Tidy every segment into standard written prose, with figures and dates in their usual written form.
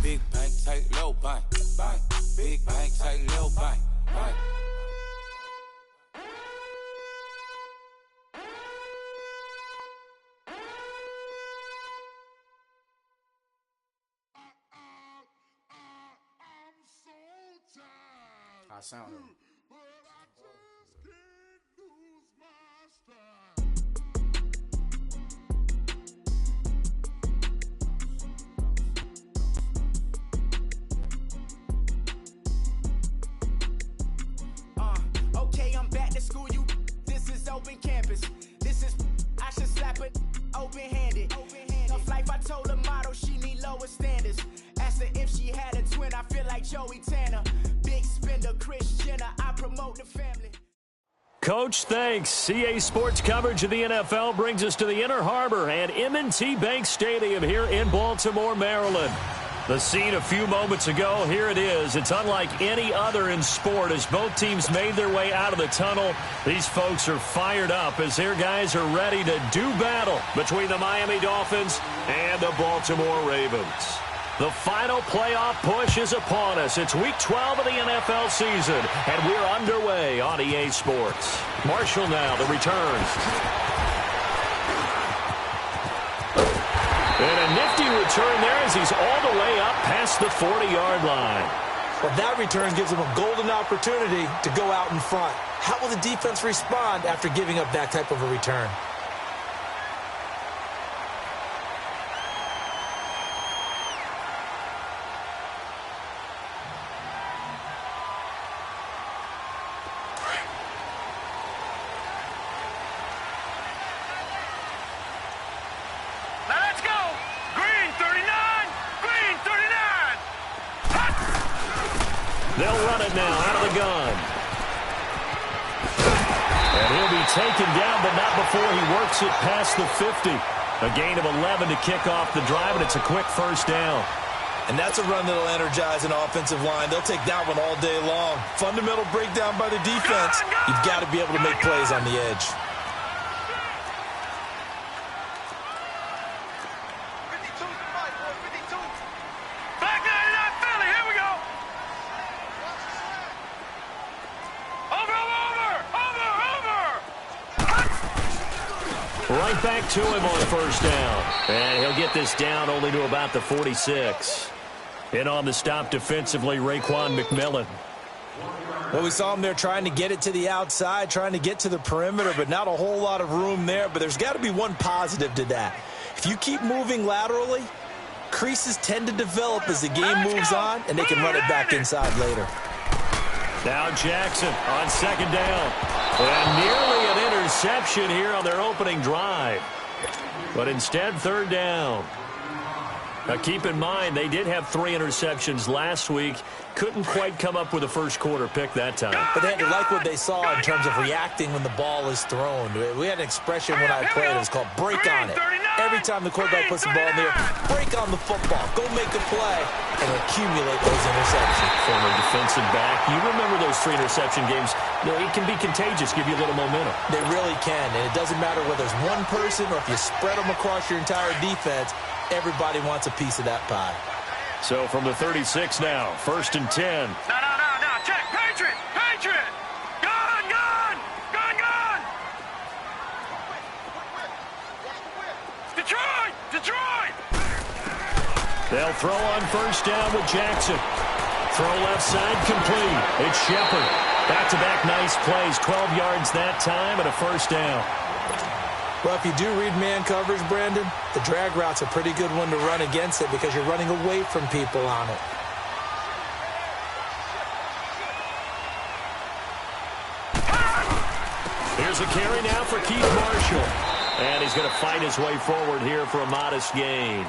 Big bank, take little bank. Bank. Big bank, take little bank. Bank. I sound it. Okay, I'm back to school, you. This is open campus. This is, I should slap it open-handed. Tough life, I told her model she need lower standards. Asked her if she had a twin, I feel like Joey Tanner. Big spender, Chris Jenner, I promote the family. Coach, thanks. CA Sports coverage of the NFL brings us to the Inner Harbor and M&T Bank Stadium here in Baltimore, Maryland. The scene a few moments ago, here it is. It's unlike any other in sport as both teams made their way out of the tunnel. These folks are fired up as their guys are ready to do battle between the Miami Dolphins and the Baltimore Ravens. The final playoff push is upon us. It's Week 12 of the NFL season, and we're underway on EA Sports. Marshall now, the return. And a nifty return there as he's all the way up past the 40-yard line. Well, that return gives him a golden opportunity to go out in front. How will the defense respond after giving up that type of a return? They'll run it now out of the gun. And he'll be taken down, but not before he works it past the 50. A gain of 11 to kick off the drive, and it's a quick first down. And that's a run that'll energize an offensive line. They'll take that one all day long. Fundamental breakdown by the defense. You've got to be able to make plays on the edge. Right back to him on first down. And he'll get this down only to about the 46. In on the stop defensively, Raekwon McMillan. Well, we saw him there trying to get it to the outside, trying to get to the perimeter, but not a whole lot of room there. But there's got to be one positive to that. If you keep moving laterally, creases tend to develop as the game moves on, and they can run it back inside later. Now Jackson on second down. And nearly an interception here on their opening drive. But instead, third down. Now keep in mind, they did have 3 interceptions last week. Couldn't quite come up with a first quarter pick that time. But they had to like what they saw in terms of reacting when the ball is thrown. We had an expression when I played. It was called break on it. Every time the quarterback puts the ball in there, break on the football. Go make a play and accumulate those interceptions. Former defensive back. You remember those 3 interception games. You know, it can be contagious, give you a little momentum. They really can. And it doesn't matter whether it's one person or if you spread them across your entire defense. Everybody wants a piece of that pie. So from the 36 now, 1st and 10. No. Check. Patriot. Gun. Detroit. They'll throw on first down with Jackson. Throw left side complete. It's Shepard. Back-to-back nice plays. 12 yards that time and a first down. Well, if you do read man coverage, Brandon, the drag route's a pretty good one to run against it because you're running away from people on it. Here's a carry now for Keith Marshall. And he's going to fight his way forward here for a modest gain.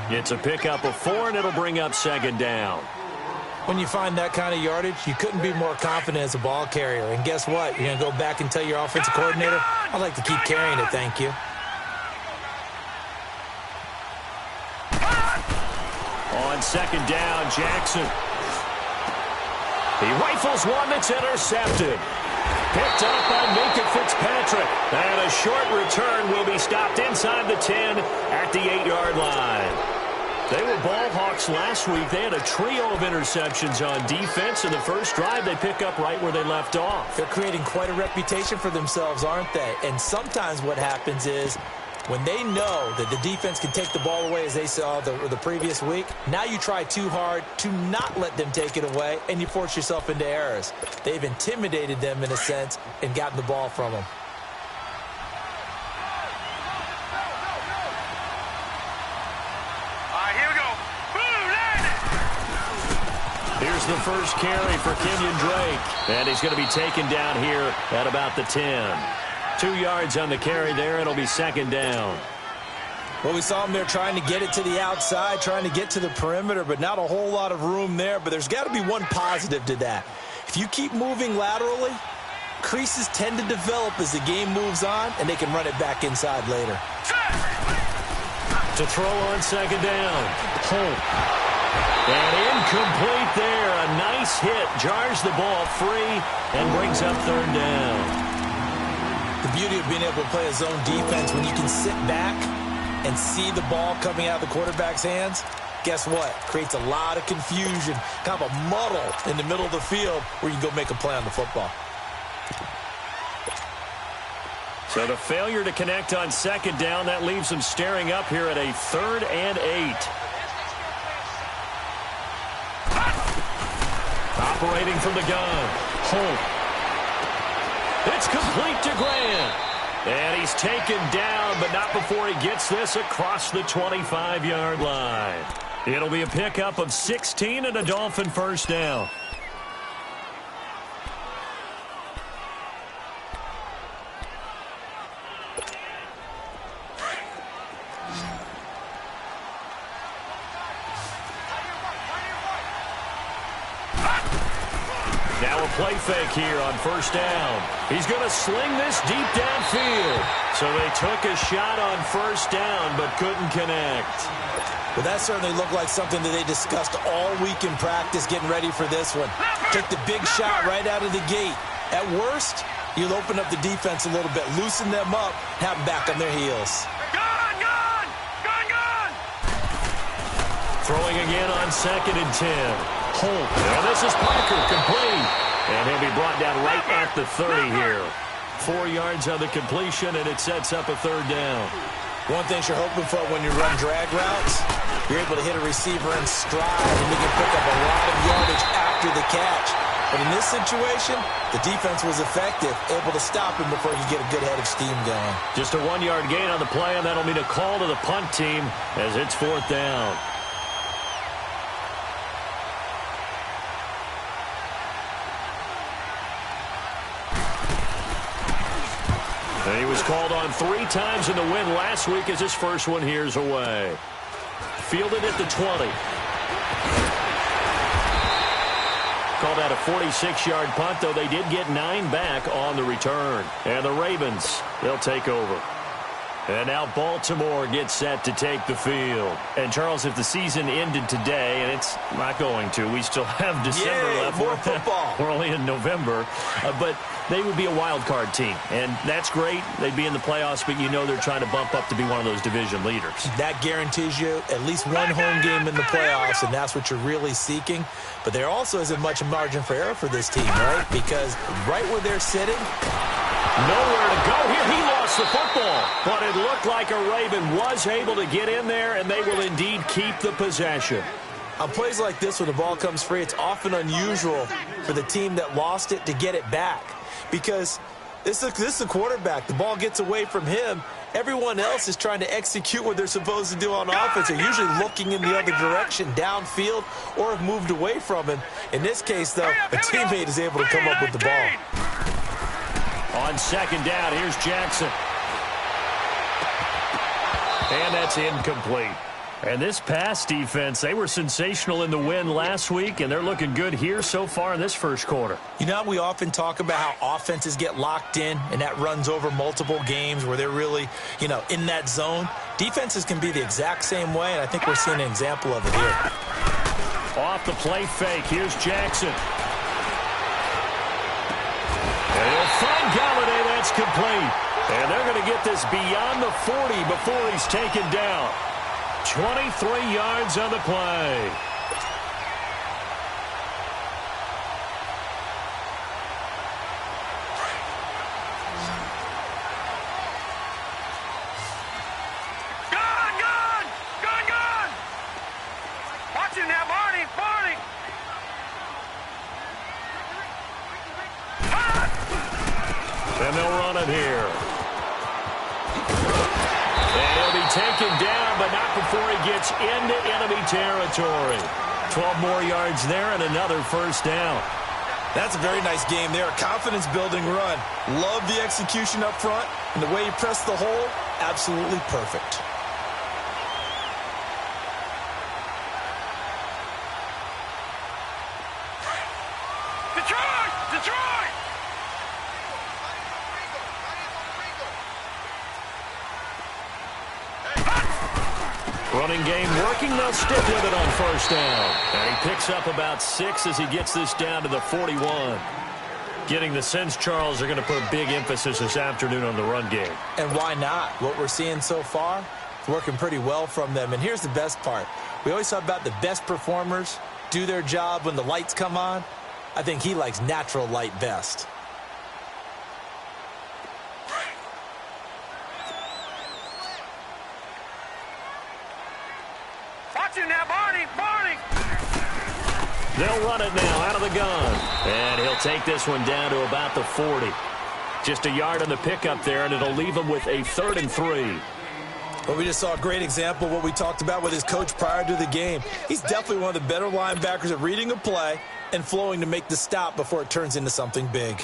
It's a pickup of 4, and it'll bring up second down. When you find that kind of yardage, you couldn't be more confident as a ball carrier. And guess what? You're going to go back and tell your offensive coordinator, I'd like to keep carrying it, thank you. On second down, Jackson. He rifles one that's intercepted. Picked up by Minka Fitzpatrick. And a short return will be stopped inside the 10 at the 8-yard line. They were ball hawks last week. They had a trio of interceptions on defense. In the first drive, they pick up right where they left off. They're creating quite a reputation for themselves, aren't they? And sometimes what happens is when they know that the defense can take the ball away, as they saw the previous week, now you try too hard to not let them take it away, and you force yourself into errors. They've intimidated them, in a sense, and gotten the ball from them. Here's the first carry for Kenyon Drake. And he's going to be taken down here at about the 10. 2 yards on the carry there. It'll be second down. Well, we saw him there trying to get it to the outside, trying to get to the perimeter, but not a whole lot of room there. But there's got to be one positive to that. If you keep moving laterally, creases tend to develop as the game moves on, and they can run it back inside later. To throw on second down. Holt. And incomplete there. A nice hit. Jars the ball free and brings up third down. The beauty of being able to play a zone defense when you can sit back and see the ball coming out of the quarterback's hands, guess what? Creates a lot of confusion, kind of a muddle in the middle of the field where you can go make a play on the football. So the failure to connect on second down, that leaves them staring up here at a 3rd and 8. Operating from the gun. Holt. It's complete to Grant. And he's taken down, but not before he gets this across the 25-yard line. It'll be a pickup of 16 and a Dolphin first down. Now a play fake here on first down. He's going to sling this deep downfield. So they took a shot on first down but couldn't connect. Well, that certainly looked like something that they discussed all week in practice getting ready for this one. Take the big shot right out of the gate. At worst, you'll open up the defense a little bit, loosen them up, have them back on their heels. Gone! Throwing again on 2nd and 10. Holt. And this is Parker, complete. And he'll be brought down right at the 30 here. 4 yards on the completion, and it sets up a third down. One thing you're hoping for when you run drag routes, you're able to hit a receiver in stride, and you can pick up a lot of yardage after the catch. But in this situation, the defense was effective, able to stop him before he could get a good head of steam going. Just a 1-yard gain on the play, and that'll mean a call to the punt team as it's 4th down. And he was called on 3 times in the win last week as his first one here's away. Fielded at the 20. Called out a 46-yard punt, though they did get 9 back on the return. And the Ravens, they'll take over. And now Baltimore gets set to take the field. And, Charles, if the season ended today, and it's not going to, we still have December left. More football. We're only in November. But they would be a wild card team. And that's great. They'd be in the playoffs, but you know they're trying to bump up to be one of those division leaders. That guarantees you at least one home game in the playoffs, and that's what you're really seeking. But there also isn't much margin for error for this team, right? Because right where they're sitting, nowhere to go here. He lost the football, but it looked like a Raven was able to get in there, and they will indeed keep the possession. On plays like this, when the ball comes free, it's often unusual for the team that lost it to get it back, because this is the quarterback. The ball gets away from him. Everyone else is trying to execute what they're supposed to do on offense. They're usually looking in the other direction, downfield, or have moved away from him. In this case, though, a teammate is able to come up with the ball. On second down, here's Jackson. And that's incomplete. And this pass defense, they were sensational in the win last week, and they're looking good here so far in this first quarter. You know, we often talk about how offenses get locked in, and that runs over multiple games where they're really, in that zone. Defenses can be the exact same way, and I think we're seeing an example of it here. Off the play fake, here's Jackson. And he'll find Galladay, that's complete. And they're going to get this beyond the 40 before he's taken down. 23 yards on the play. And they'll run it here. And he'll be taken down, but not before he gets into enemy territory. 12 more yards there and another first down. That's a very nice game there. A confidence-building run. Love the execution up front. And the way he pressed the hole, absolutely perfect. Detroit! Running game working. They'll stick with it on first down. And he picks up about 6 as he gets this down to the 41. Getting the sense, Charles, are going to put a big emphasis this afternoon on the run game. And why not? What we're seeing so far, it's working pretty well from them. And here's the best part. We always talk about the best performers do their job when the lights come on. I think he likes natural light best. Barney! They'll run it now out of the gun. And he'll take this one down to about the 40. Just a yard on the pickup there, and it'll leave him with a 3rd and 3. Well, we just saw a great example of what we talked about with his coach prior to the game. He's definitely one of the better linebackers at reading a play and flowing to make the stop before it turns into something big.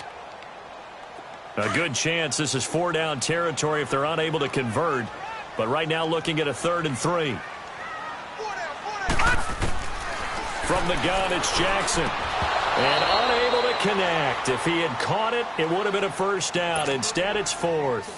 A good chance this is 4-down territory if they're unable to convert. But right now looking at a 3rd and 3. From the gun, it's Jackson. And unable to connect. If he had caught it, it would have been a first down. Instead, it's 4th.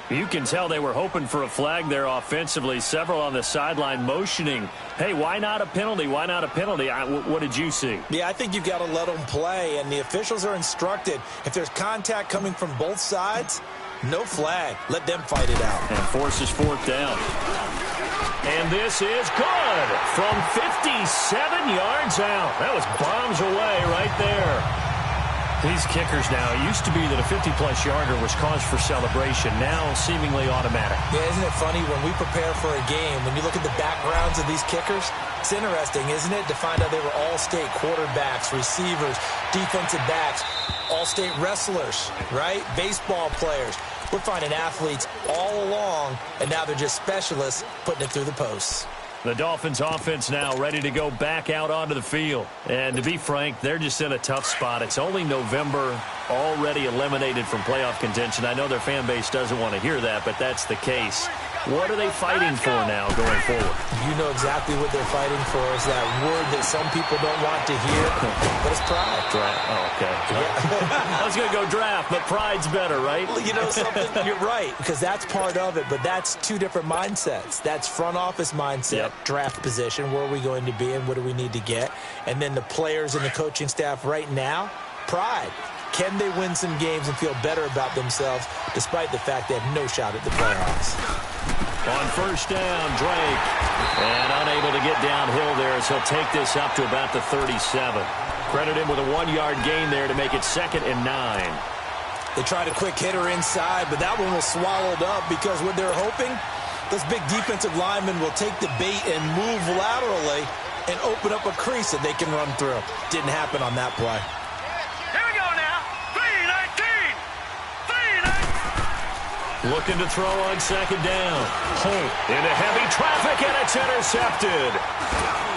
You can tell they were hoping for a flag there offensively. Several on the sideline motioning, hey, why not a penalty? Why not a penalty? What did you see? Yeah, I think you've got to let them play, and the officials are instructed. If there's contact coming from both sides, no flag. Let them fight it out. And forces 4th down. And this is good from 57 yards out. That was bombs away right there. These kickers now, it used to be that a 50-plus yarder was cause for celebration. Now seemingly automatic. Yeah, isn't it funny when we prepare for a game, when you look at the backgrounds of these kickers, it's interesting, isn't it, to find out they were all-state quarterbacks, receivers, defensive backs, all-state wrestlers, right? Baseball players. We're finding athletes all along, and now they're just specialists putting it through the posts. The Dolphins offense now ready to go back out onto the field. And to be frank, they're just in a tough spot. It's only November, already eliminated from playoff contention. I know their fan base doesn't want to hear that, but that's the case. What are they fighting for now going forward? You know exactly what they're fighting for. Is that word that some people don't want to hear, but it's pride. Draft. Oh, okay. Yeah. I was going to go draft, but pride's better, right? Well, you know something? You're right, because that's part of it, but that's two different mindsets. That's front office mindset, draft position, where are we going to be and what do we need to get? And then the players and the coaching staff right now, pride. Can they win some games and feel better about themselves despite the fact they have no shot at the playoffs? On first down, Drake. And unable to get downhill there as he'll take this up to about the 37. Credit him with a 1-yard gain there to make it 2nd and 9. They tried a quick hitter inside, but that one was swallowed up because what they're hoping, those big defensive linemen will take the bait and move laterally and open up a crease that they can run through. Didn't happen on that play. Looking to throw on 2nd down. Holt into heavy traffic, and it's intercepted.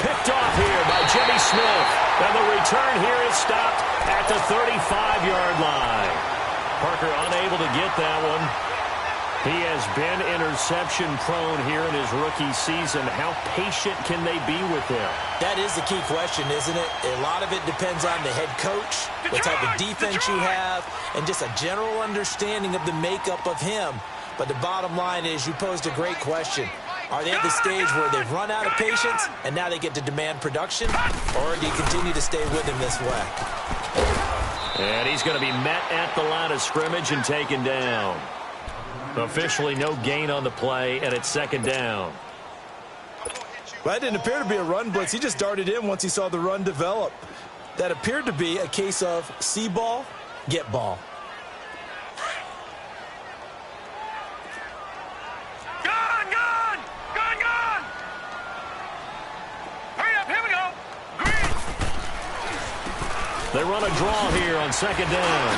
Picked off here by Jimmy Smith. And the return here is stopped at the 35-yard line. Parker unable to get that one. He has been interception-prone here in his rookie season. How patient can they be with him? That is the key question, isn't it? A lot of it depends on the head coach, what type of defense you have, and just a general understanding of the makeup of him. But the bottom line is you posed a great question. Are they at the stage where they've run out of patience and now they get to demand production? Or do you continue to stay with him this way? And he's going to be met at the line of scrimmage and taken down. Officially no gain on the play, and it's 2nd down. Well, that didn't appear to be a run blitz. He just darted in once he saw the run develop. That appeared to be a case of see ball, get ball. Gone, gone! Gone, gone! Hurry up, here we go! Green! They run a draw here on second down.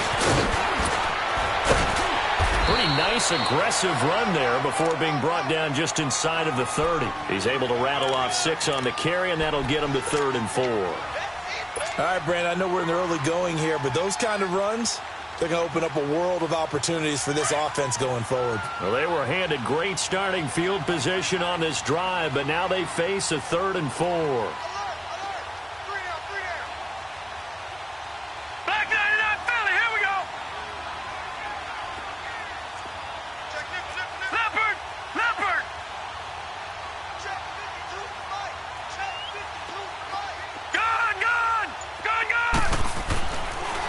Pretty nice, aggressive run there before being brought down just inside of the 30. He's able to rattle off 6 on the carry, and that'll get him to 3rd and 4. All right, Brandon, I know we're in the early going here, but those kind of runs, they're going to open up a world of opportunities for this offense going forward. Well, they were handed great starting field position on this drive, but now they face a 3rd and 4.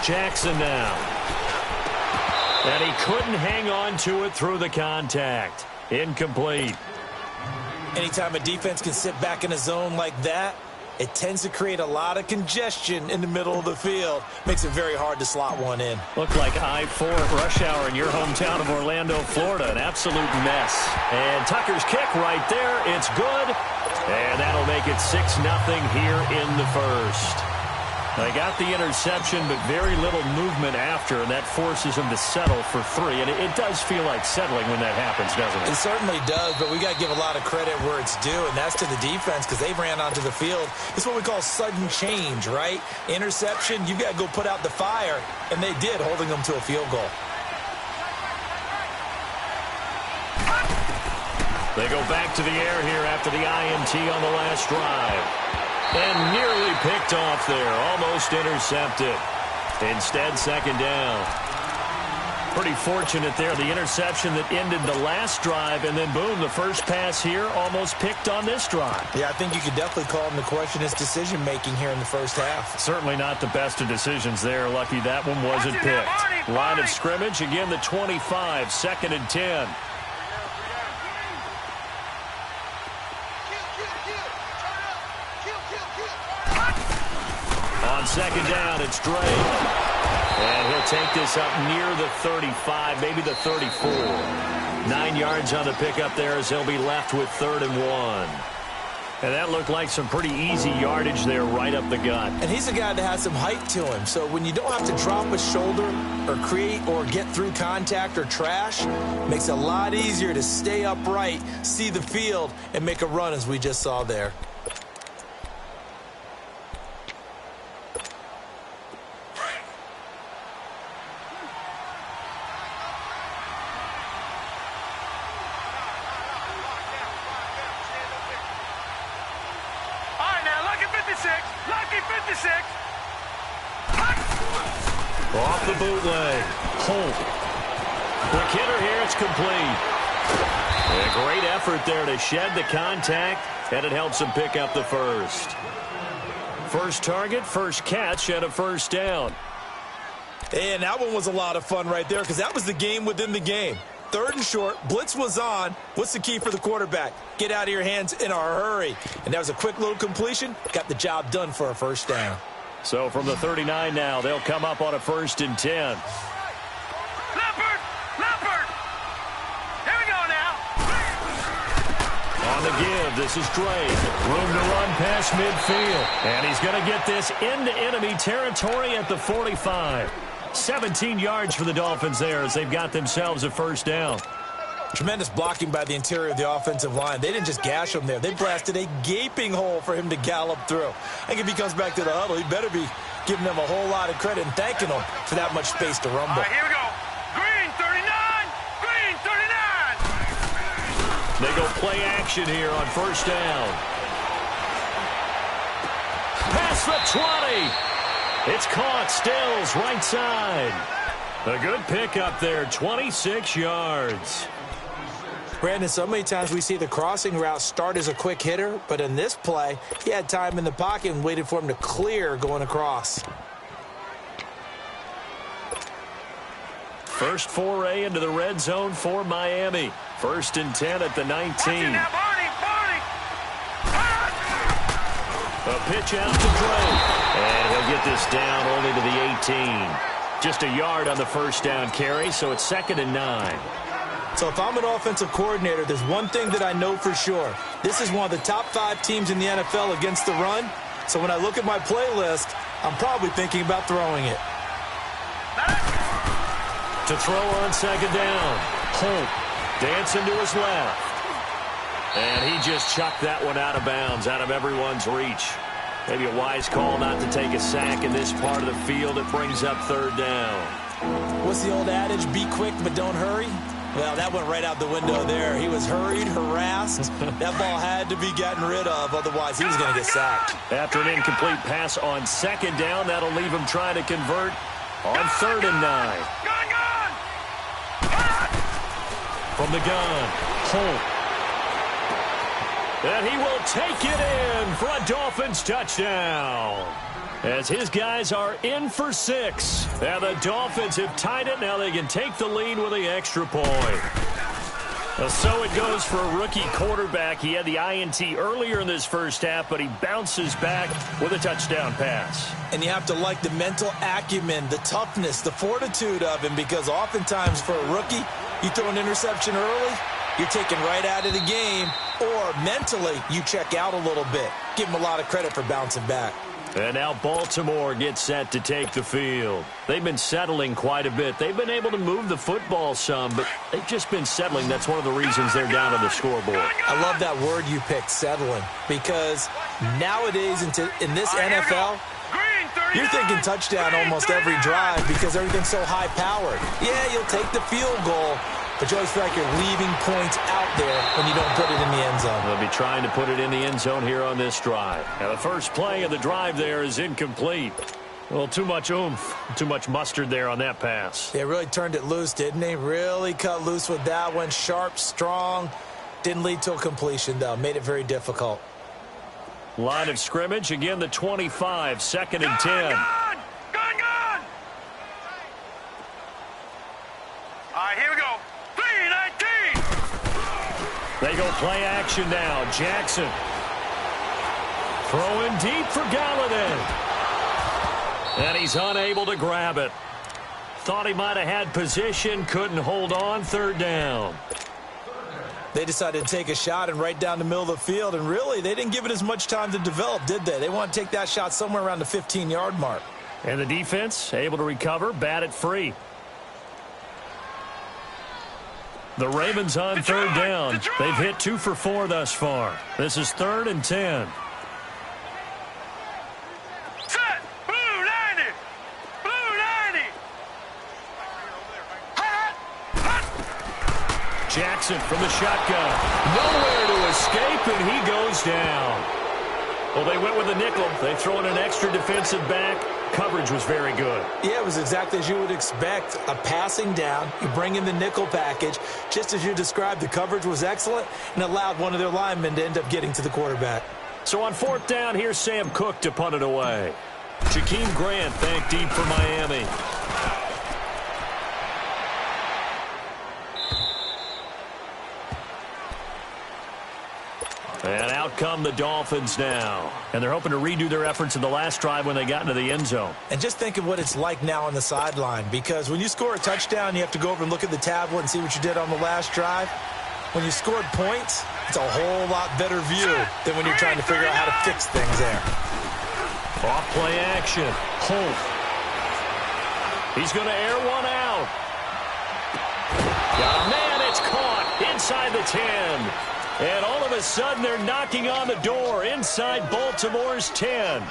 Jackson now. And he couldn't hang on to it through the contact. Incomplete. Anytime a defense can sit back in a zone like that, it tends to create a lot of congestion in the middle of the field. Makes it very hard to slot one in. Looked like I-4 at rush hour in your hometown of Orlando, Florida. An absolute mess. And Tucker's kick right there. It's good. And that'll make it 6-0 here in the first. They got the interception, but very little movement after, and that forces them to settle for 3. And it does feel like settling when that happens, doesn't it? It certainly does, but we got to give a lot of credit where it's due, and that's to the defense because they ran onto the field. It's what we call sudden change, right? Interception, you got to go put out the fire, and they did, holding them to a field goal. They go back to the air here after the INT on the last drive. And nearly picked off there. Almost intercepted. Instead, second down. Pretty fortunate there. The interception that ended the last drive, and then, boom, the first pass here almost picked on this drive. Yeah, I think you could definitely call him to question his decision-making here in the first half. Certainly not the best of decisions there. Lucky that one wasn't picked. Line of scrimmage, again, the 25, 2nd and 10. On second down, it's Drake. And he'll take this up near the 35, maybe the 34. 9 yards on the pickup there as they'll be left with 3rd and 1. And that looked like some pretty easy yardage there right up the gut. And he's a guy that has some height to him. So when you don't have to drop a shoulder or create or get through contact or trash, it makes it a lot easier to stay upright, see the field, and make a run as we just saw there. Off the bootleg. Holt. Quick hitter here. It's complete. And a great effort there to shed the contact, and it helps him pick up the first. First target, first catch, and a first down. And that one was a lot of fun right there because that was the game within the game. 3rd and short, blitz was on. What's the key for the quarterback? Get out of your hands in a hurry. And that was a quick little completion. Got the job done for a first down. So from the 39 now, they'll come up on a 1st and 10. Leopard! Leopard! Here we go now. On the give, this is Drake. Room to run past midfield. And he's going to get this into enemy territory at the 45. 17 yards for the Dolphins there as they've got themselves a first down. Tremendous blocking by the interior of the offensive line. They didn't just gash him there. They blasted a gaping hole for him to gallop through. I think if he comes back to the huddle, he better be giving them a whole lot of credit and thanking them for that much space to rumble. All right, here we go. Green 39! Green 39! They go play action here on first down. Past the 20. It's caught. Stills right side. A good pickup there. 26 yards. Brandon, so many times we see the crossing route start as a quick hitter, but in this play, he had time in the pocket and waited for him to clear going across. First foray into the red zone for Miami. 1st and 10 at the 19. Now, Barney! Barney! A pitch out to Drake. And he'll get this down only to the 18. Just a yard on the first down carry, so it's 2nd and 9. So if I'm an offensive coordinator, there's one thing that I know for sure. This is one of the top 5 teams in the NFL against the run. So when I look at my playlist, I'm probably thinking about throwing it. To throw on 2nd down. Holt dancing to his left. And he just chucked that one out of bounds, out of everyone's reach. Maybe a wise call not to take a sack in this part of the field. It brings up 3rd down. What's the old adage? Be quick, but don't hurry. Well, that went right out the window there. He was hurried, harassed. That ball had to be gotten rid of, otherwise he was going to get sacked. After an incomplete pass on 2nd down, that'll leave him trying to convert on 3rd and 9. From the gun, Holt. And he will take it in for a Dolphins touchdown. As his guys are in for 6. And the Dolphins have tied it. Now they can take the lead with the extra point. So it goes for a rookie quarterback. He had the INT earlier in this first half, but he bounces back with a touchdown pass. And you have to like the mental acumen, the toughness, the fortitude of him, because oftentimes for a rookie, you throw an interception early, you're taken right out of the game, or mentally you check out a little bit. Give him a lot of credit for bouncing back. And now Baltimore gets set to take the field. They've been settling quite a bit. They've been able to move the football some, but they've just been settling. That's one of the reasons they're down on the scoreboard. I love that word you picked, settling, because nowadays in this NFL, you're thinking touchdown almost every drive because everything's so high-powered. Yeah, you'll take the field goal, but you always feel like you're leaving points out there when you don't put it in the end zone. They'll be trying to put it in the end zone here on this drive. Now, the first play of the drive there is incomplete. Well, too much oomph, too much mustard there on that pass. They really turned it loose, didn't they? Really cut loose with that one. Sharp, strong. Didn't lead to a completion, though. Made it very difficult. Line of scrimmage, again, the 25, 2nd and 10. Gone! All right, here we go. 3-19. They go play action now. Jackson throwing deep for Galladay. And he's unable to grab it. Thought he might have had position, couldn't hold on, 3rd down. They decided to take a shot and right down the middle of the field, and really, they didn't give it as much time to develop, did they? They want to take that shot somewhere around the 15-yard mark. And the defense able to recover, bat it free. The Ravens on 3rd down. They've hit 2 for 4 thus far. This is 3rd and 10. Set. Blue 90. Blue 90. Jackson from the shotgun. Nowhere to escape, and he goes down. Well, they went with a nickel. They throw in an extra defensive back. Coverage was very good. Yeah, it was exactly as you would expect. A passing down. You bring in the nickel package. Just as you described, the coverage was excellent and allowed one of their linemen to end up getting to the quarterback. So on 4th down, here's Sam Cook to punt it away. Jakeem Grant back deep for Miami. And out come the Dolphins now. And they're hoping to redo their efforts in the last drive when they got into the end zone. And just think of what it's like now on the sideline, because when you score a touchdown, you have to go over and look at the tablet and see what you did on the last drive. When you scored points, it's a whole lot better view than when you're trying to figure out how to fix things there. Off play action. Holt. He's going to air one out. Got a man, it's caught inside the 10. And all of a sudden, they're knocking on the door inside Baltimore's 10.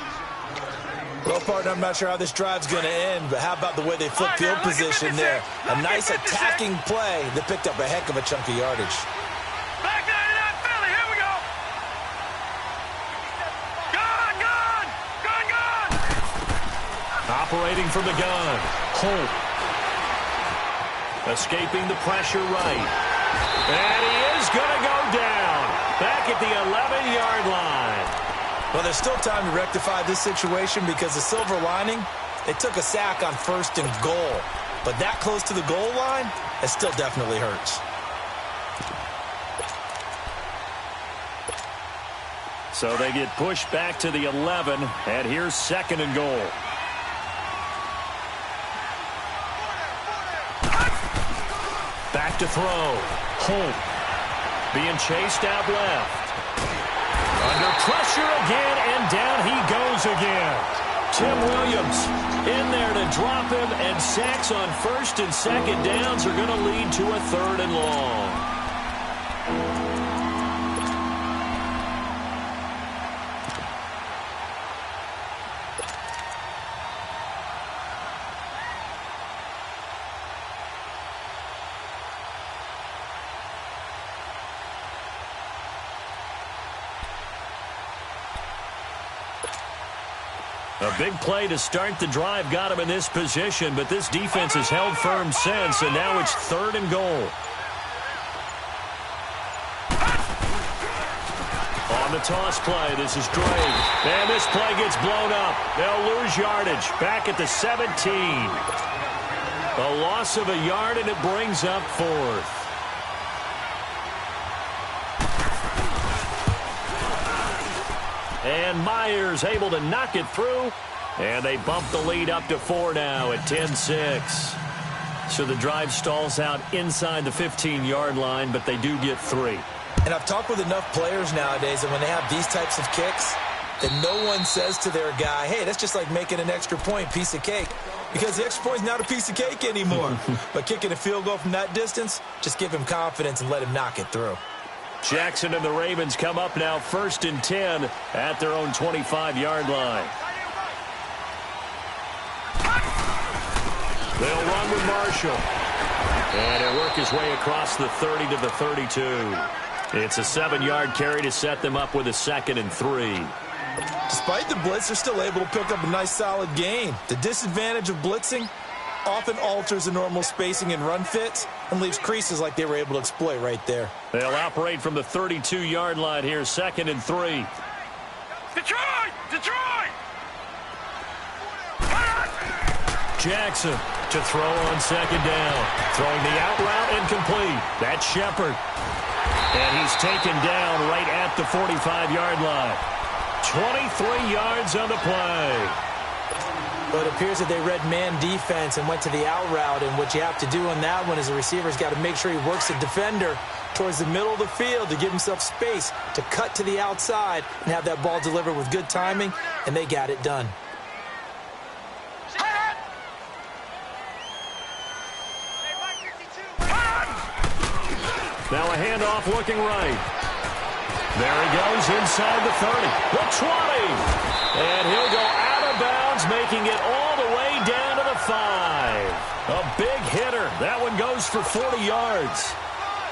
Well, partner, I'm not sure how this drive's going to end, but how about the way they flip field position there? A nice attacking play that picked up a heck of a chunk of yardage. Back 99 Philly, here we go. Gone. Operating from the gun. Holt. Escaping the pressure right. And he is going to go down. Back at the 11-yard line. Well, there's still time to rectify this situation because the silver lining, they took a sack on 1st and goal. But that close to the goal line, it still definitely hurts. So they get pushed back to the 11, and here's 2nd and goal. Back to throw. Holt being chased out left. Under pressure again, and down he goes again. Tim Williams in there to drop him, and sacks on 1st and 2nd downs are going to lead to a 3rd and long. A big play to start the drive got him in this position, but this defense has held firm since, and now it's 3rd and goal. On the toss play, this is Drake, and this play gets blown up. They'll lose yardage back at the 17. A loss of a yard, and it brings up 4th. And Myers able to knock it through. And they bump the lead up to 4 now at 10-6. So the drive stalls out inside the 15-yard line, but they do get 3. And I've talked with enough players nowadays that when they have these types of kicks, that no one says to their guy, hey, that's just like making an extra point, piece of cake. Because the extra point is not a piece of cake anymore. But kicking a field goal from that distance, just give him confidence and let him knock it through. Jackson and the Ravens come up now 1st and 10 at their own 25-yard line. They'll run with Marshall. And he'll work his way across the 30 to the 32. It's a 7-yard carry to set them up with a 2nd and 3. Despite the blitz, they're still able to pick up a nice solid gain. The disadvantage of blitzing often alters the normal spacing and run fits and leaves creases like they were able to exploit right there. They'll operate from the 32-yard line here, 2nd and 3. Detroit! Detroit! Jackson to throw on 2nd down. Throwing the out route incomplete. That's Shepard. And he's taken down right at the 45-yard line. 23 yards on the play. But it appears that they read man defense and went to the out route, and what you have to do on that one is the receiver's got to make sure he works the defender towards the middle of the field to give himself space to cut to the outside and have that ball delivered with good timing, and they got it done. Now a handoff looking right. There he goes inside the 30, the 20, and he'll go out of bounds, making it all the way down to the 5. A big hitter. That one goes for 40 yards.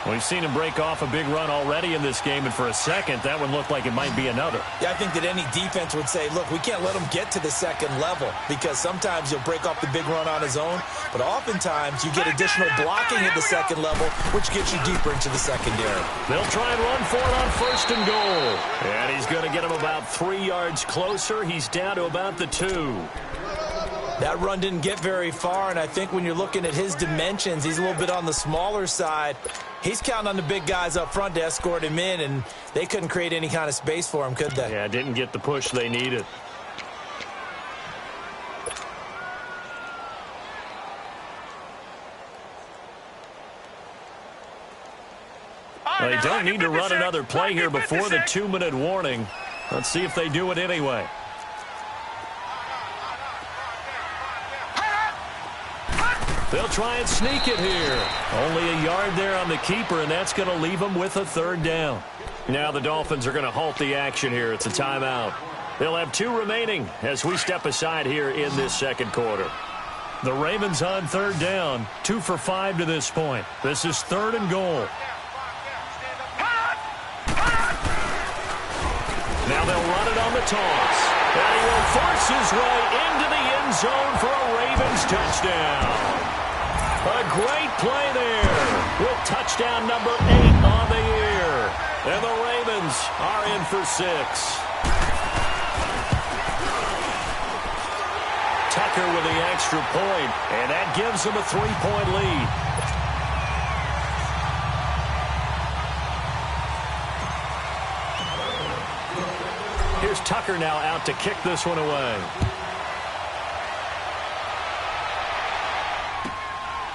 We've seen him break off a big run already in this game, and for a second, that one looked like it might be another. Yeah, I think that any defense would say, look, we can't let him get to the 2nd level, because sometimes he'll break off the big run on his own, but oftentimes you get additional blocking at the 2nd level, which gets you deeper into the secondary. They'll try and run for it on 1st and goal. And he's going to get him about 3 yards closer. He's down to about the 2. That run didn't get very far, and I think when you're looking at his dimensions, he's a little bit on the smaller side. He's counting on the big guys up front to escort him in, and they couldn't create any kind of space for him, could they? Yeah, didn't get the push they needed. They don't need to run another play here before the 2-minute warning. Let's see if they do it anyway. They'll try and sneak it here. Only a yard there on the keeper, and that's going to leave them with a 3rd down. Now the Dolphins are going to halt the action here. It's a timeout. They'll have 2 remaining as we step aside here in this 2nd quarter. The Ravens on 3rd down, 2 for 5 to this point. This is 3rd and goal. Now they'll run it on the toss. And he will force his way into the end zone for a Ravens touchdown. A great play there with touchdown number 8 on the year. And the Ravens are in for 6. Tucker with the extra point, and that gives them a 3-point lead. Here's Tucker now out to kick this one away.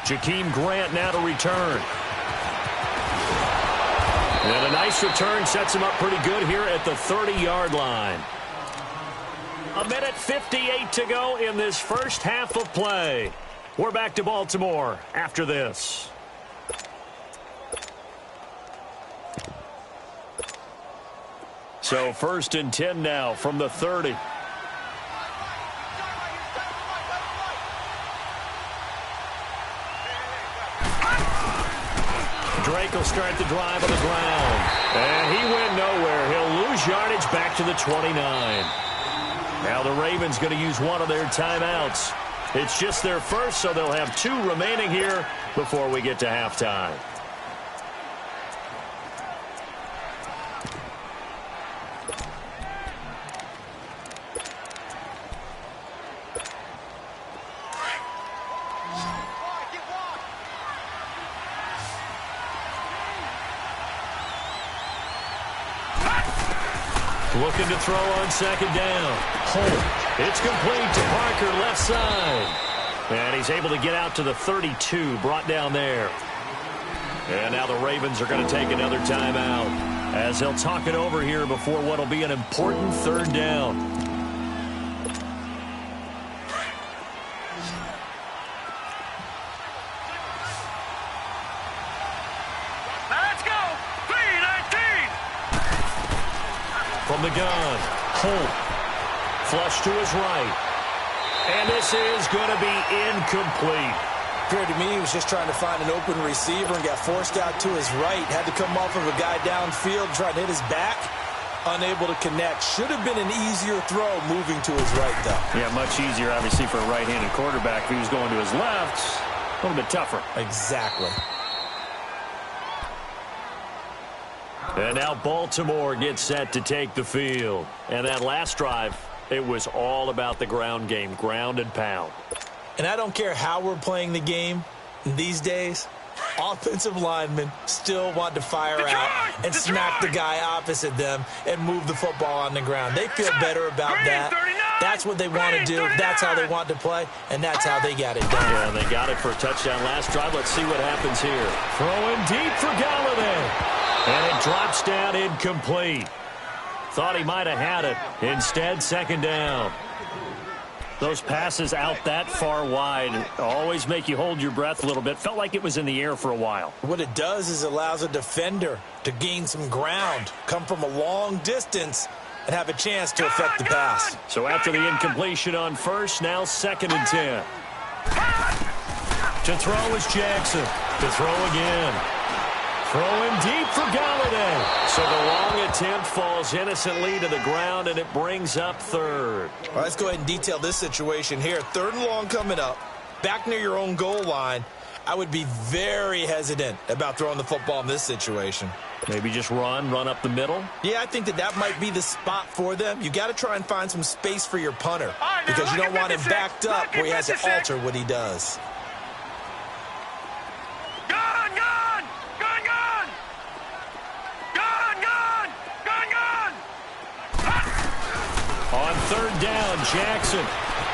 Jakeem Grant now to return. And a nice return sets him up pretty good here at the 30-yard line. 1:58 to go in this first half of play. We're back to Baltimore after this. So 1st and 10 now from the 30. Drake will start the drive on the ground. And he went nowhere. He'll lose yardage back to the 29. Now the Ravens going to use one of their timeouts. It's just their first, so they'll have 2 remaining here before we get to halftime. Looking to throw on 2nd down. Holt. It's complete to Parker, left side. And he's able to get out to the 32, brought down there. And now the Ravens are going to take another timeout as they'll talk it over here before what will be an important 3rd down. Let's go! 3-19! From the gun, Holt. Flush to his right. And this is going to be incomplete. Appeared to me he was just trying to find an open receiver and got forced out to his right. Had to come off of a guy downfield, trying to hit his back. Unable to connect. Should have been an easier throw moving to his right, though. Yeah, much easier, obviously, for a right-handed quarterback. If he was going to his left, a little bit tougher. Exactly. And now Baltimore gets set to take the field. And that last drive, it was all about the ground game, ground and pound. And I don't care how we're playing the game these days, offensive linemen still want to fire out and smack the guy opposite them and move the football on the ground. They feel better about that. That's what they want to do. That's how they want to play, and that's how they got it done. Yeah, they got it for a touchdown last drive. Let's see what happens here. Throwing deep for Galladay. And it drops down incomplete. Thought he might have had it. Instead, 2nd down. Those passes out that far wide always make you hold your breath a little bit. Felt like it was in the air for a while. What it does is allows a defender to gain some ground, come from a long distance, and have a chance to affect the pass. So after the incompletion on 1st, now 2nd and 10. To throw is Jackson. To throw again. Throwing deep for Galladay. So the long attempt falls innocently to the ground, and it brings up 3rd. All right, let's go ahead and detail this situation here. 3rd and long coming up, back near your own goal line. I would be very hesitant about throwing the football in this situation. Maybe just run up the middle? Yeah, I think that might be the spot for them. You got to try and find some space for your punter because you don't want him backed up where he has to alter what he does. On 3rd down, Jackson.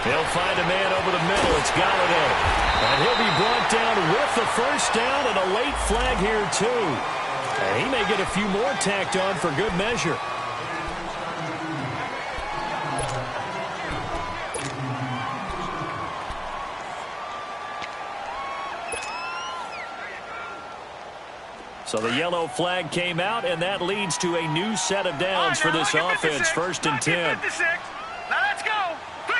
He'll find a man over the middle. It's Galladay. And he'll be brought down with the 1st down and a late flag here, too. And he may get a few more tacked on for good measure. So the yellow flag came out, and that leads to a new set of downs for this offense. 1st and 10. Now let's go. 3-19.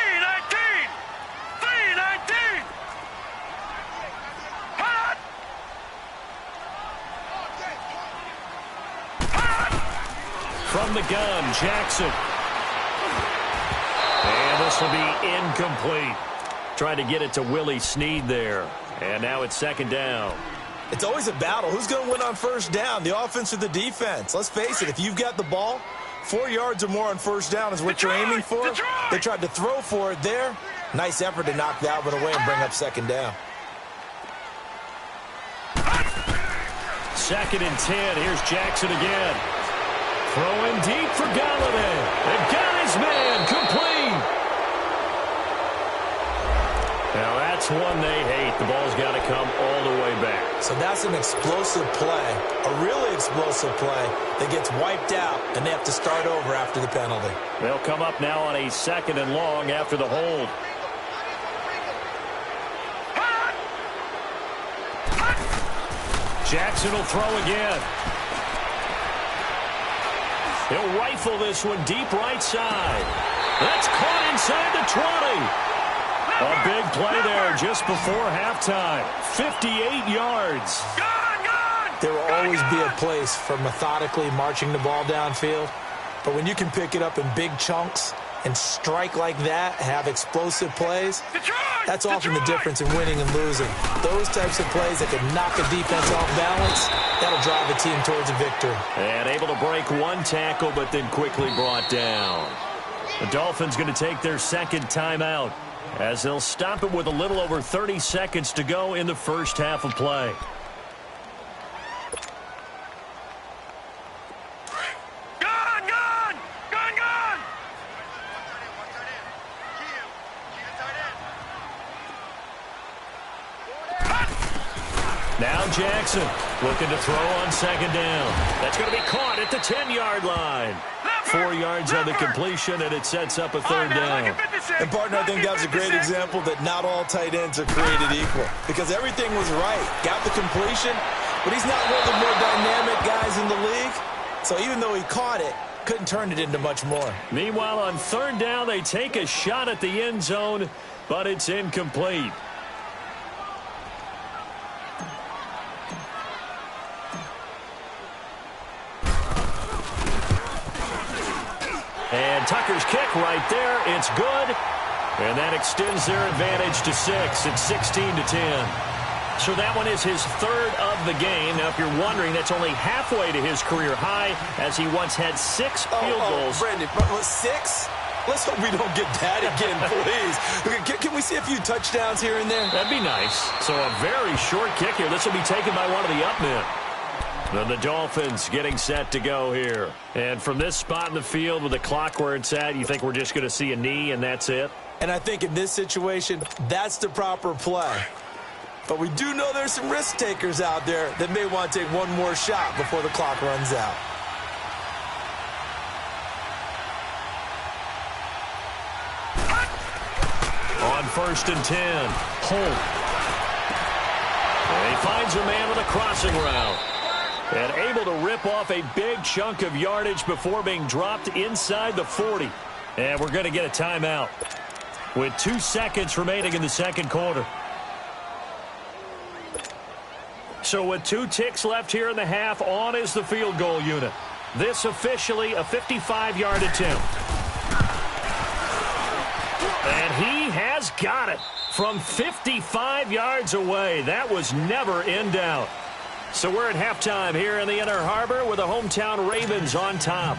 3-19. Hot. From the gun, Jackson. And this will be incomplete. Trying to get it to Willie Snead there. And now it's 2nd down. It's always a battle. Who's going to win on 1st down, the offense or the defense? Let's face it, if you've got the ball, 4 yards or more on 1st down is what you're aiming for. They tried to throw for it there. Nice effort to knock that one away and bring up 2nd down. 2nd and 10. Here's Jackson again. Throwing deep for Galladay. And got his man complete. Now that's one they hate. The ball's got to come all the way back. So that's an explosive play, a really explosive play that gets wiped out, and they have to start over after the penalty. They'll come up now on a 2nd and long after the hold. Jackson will throw again. He'll rifle this one deep right side. That's caught inside the 20. A big play there just before halftime. 58 yards. There will always be a place for methodically marching the ball downfield. But when you can pick it up in big chunks and strike like that, have explosive plays, that's often the difference in winning and losing. Those types of plays that can knock a defense off balance, that'll drive a team towards a victory. And able to break one tackle, but then quickly brought down. The Dolphins going to take their 2nd timeout, as they'll stop it with a little over 30 seconds to go in the first half of play. Now Jackson looking to throw on 2nd down. That's going to be caught at the 10-yard line. 4 yards on the completion, and it sets up a 3rd down. And, partner, I think that was a great example that not all tight ends are created equal, because everything was right. Got the completion, but he's not one of the more dynamic guys in the league. So even though he caught it, couldn't turn it into much more. Meanwhile, on 3rd down, they take a shot at the end zone, but it's incomplete. And Tucker's kick right there. It's good. And that extends their advantage to 6. It's 16-10. So that one is his 3rd of the game. Now, if you're wondering, that's only halfway to his career high, as he once had 6 field goals. Brandon, 6? Let's hope we don't get that again, please. Can we see a few touchdowns here and there? That'd be nice. So a very short kick here. This will be taken by one of the up men. Then the Dolphins getting set to go here. And from this spot in the field with the clock where it's at, you think we're just going to see a knee and that's it? And I think in this situation, that's the proper play. But we do know there's some risk takers out there that may want to take one more shot before the clock runs out. On 1st and 10, Holt. And he finds a man with a crossing route. And able to rip off a big chunk of yardage before being dropped inside the 40. And we're going to get a timeout with 2 seconds remaining in the 2nd quarter. So with 2 ticks left here in the half, on is the field goal unit. This officially a 55-yard attempt. And he has got it from 55 yards away. That was never in doubt. So we're at halftime here in the Inner Harbor with the hometown Ravens on top.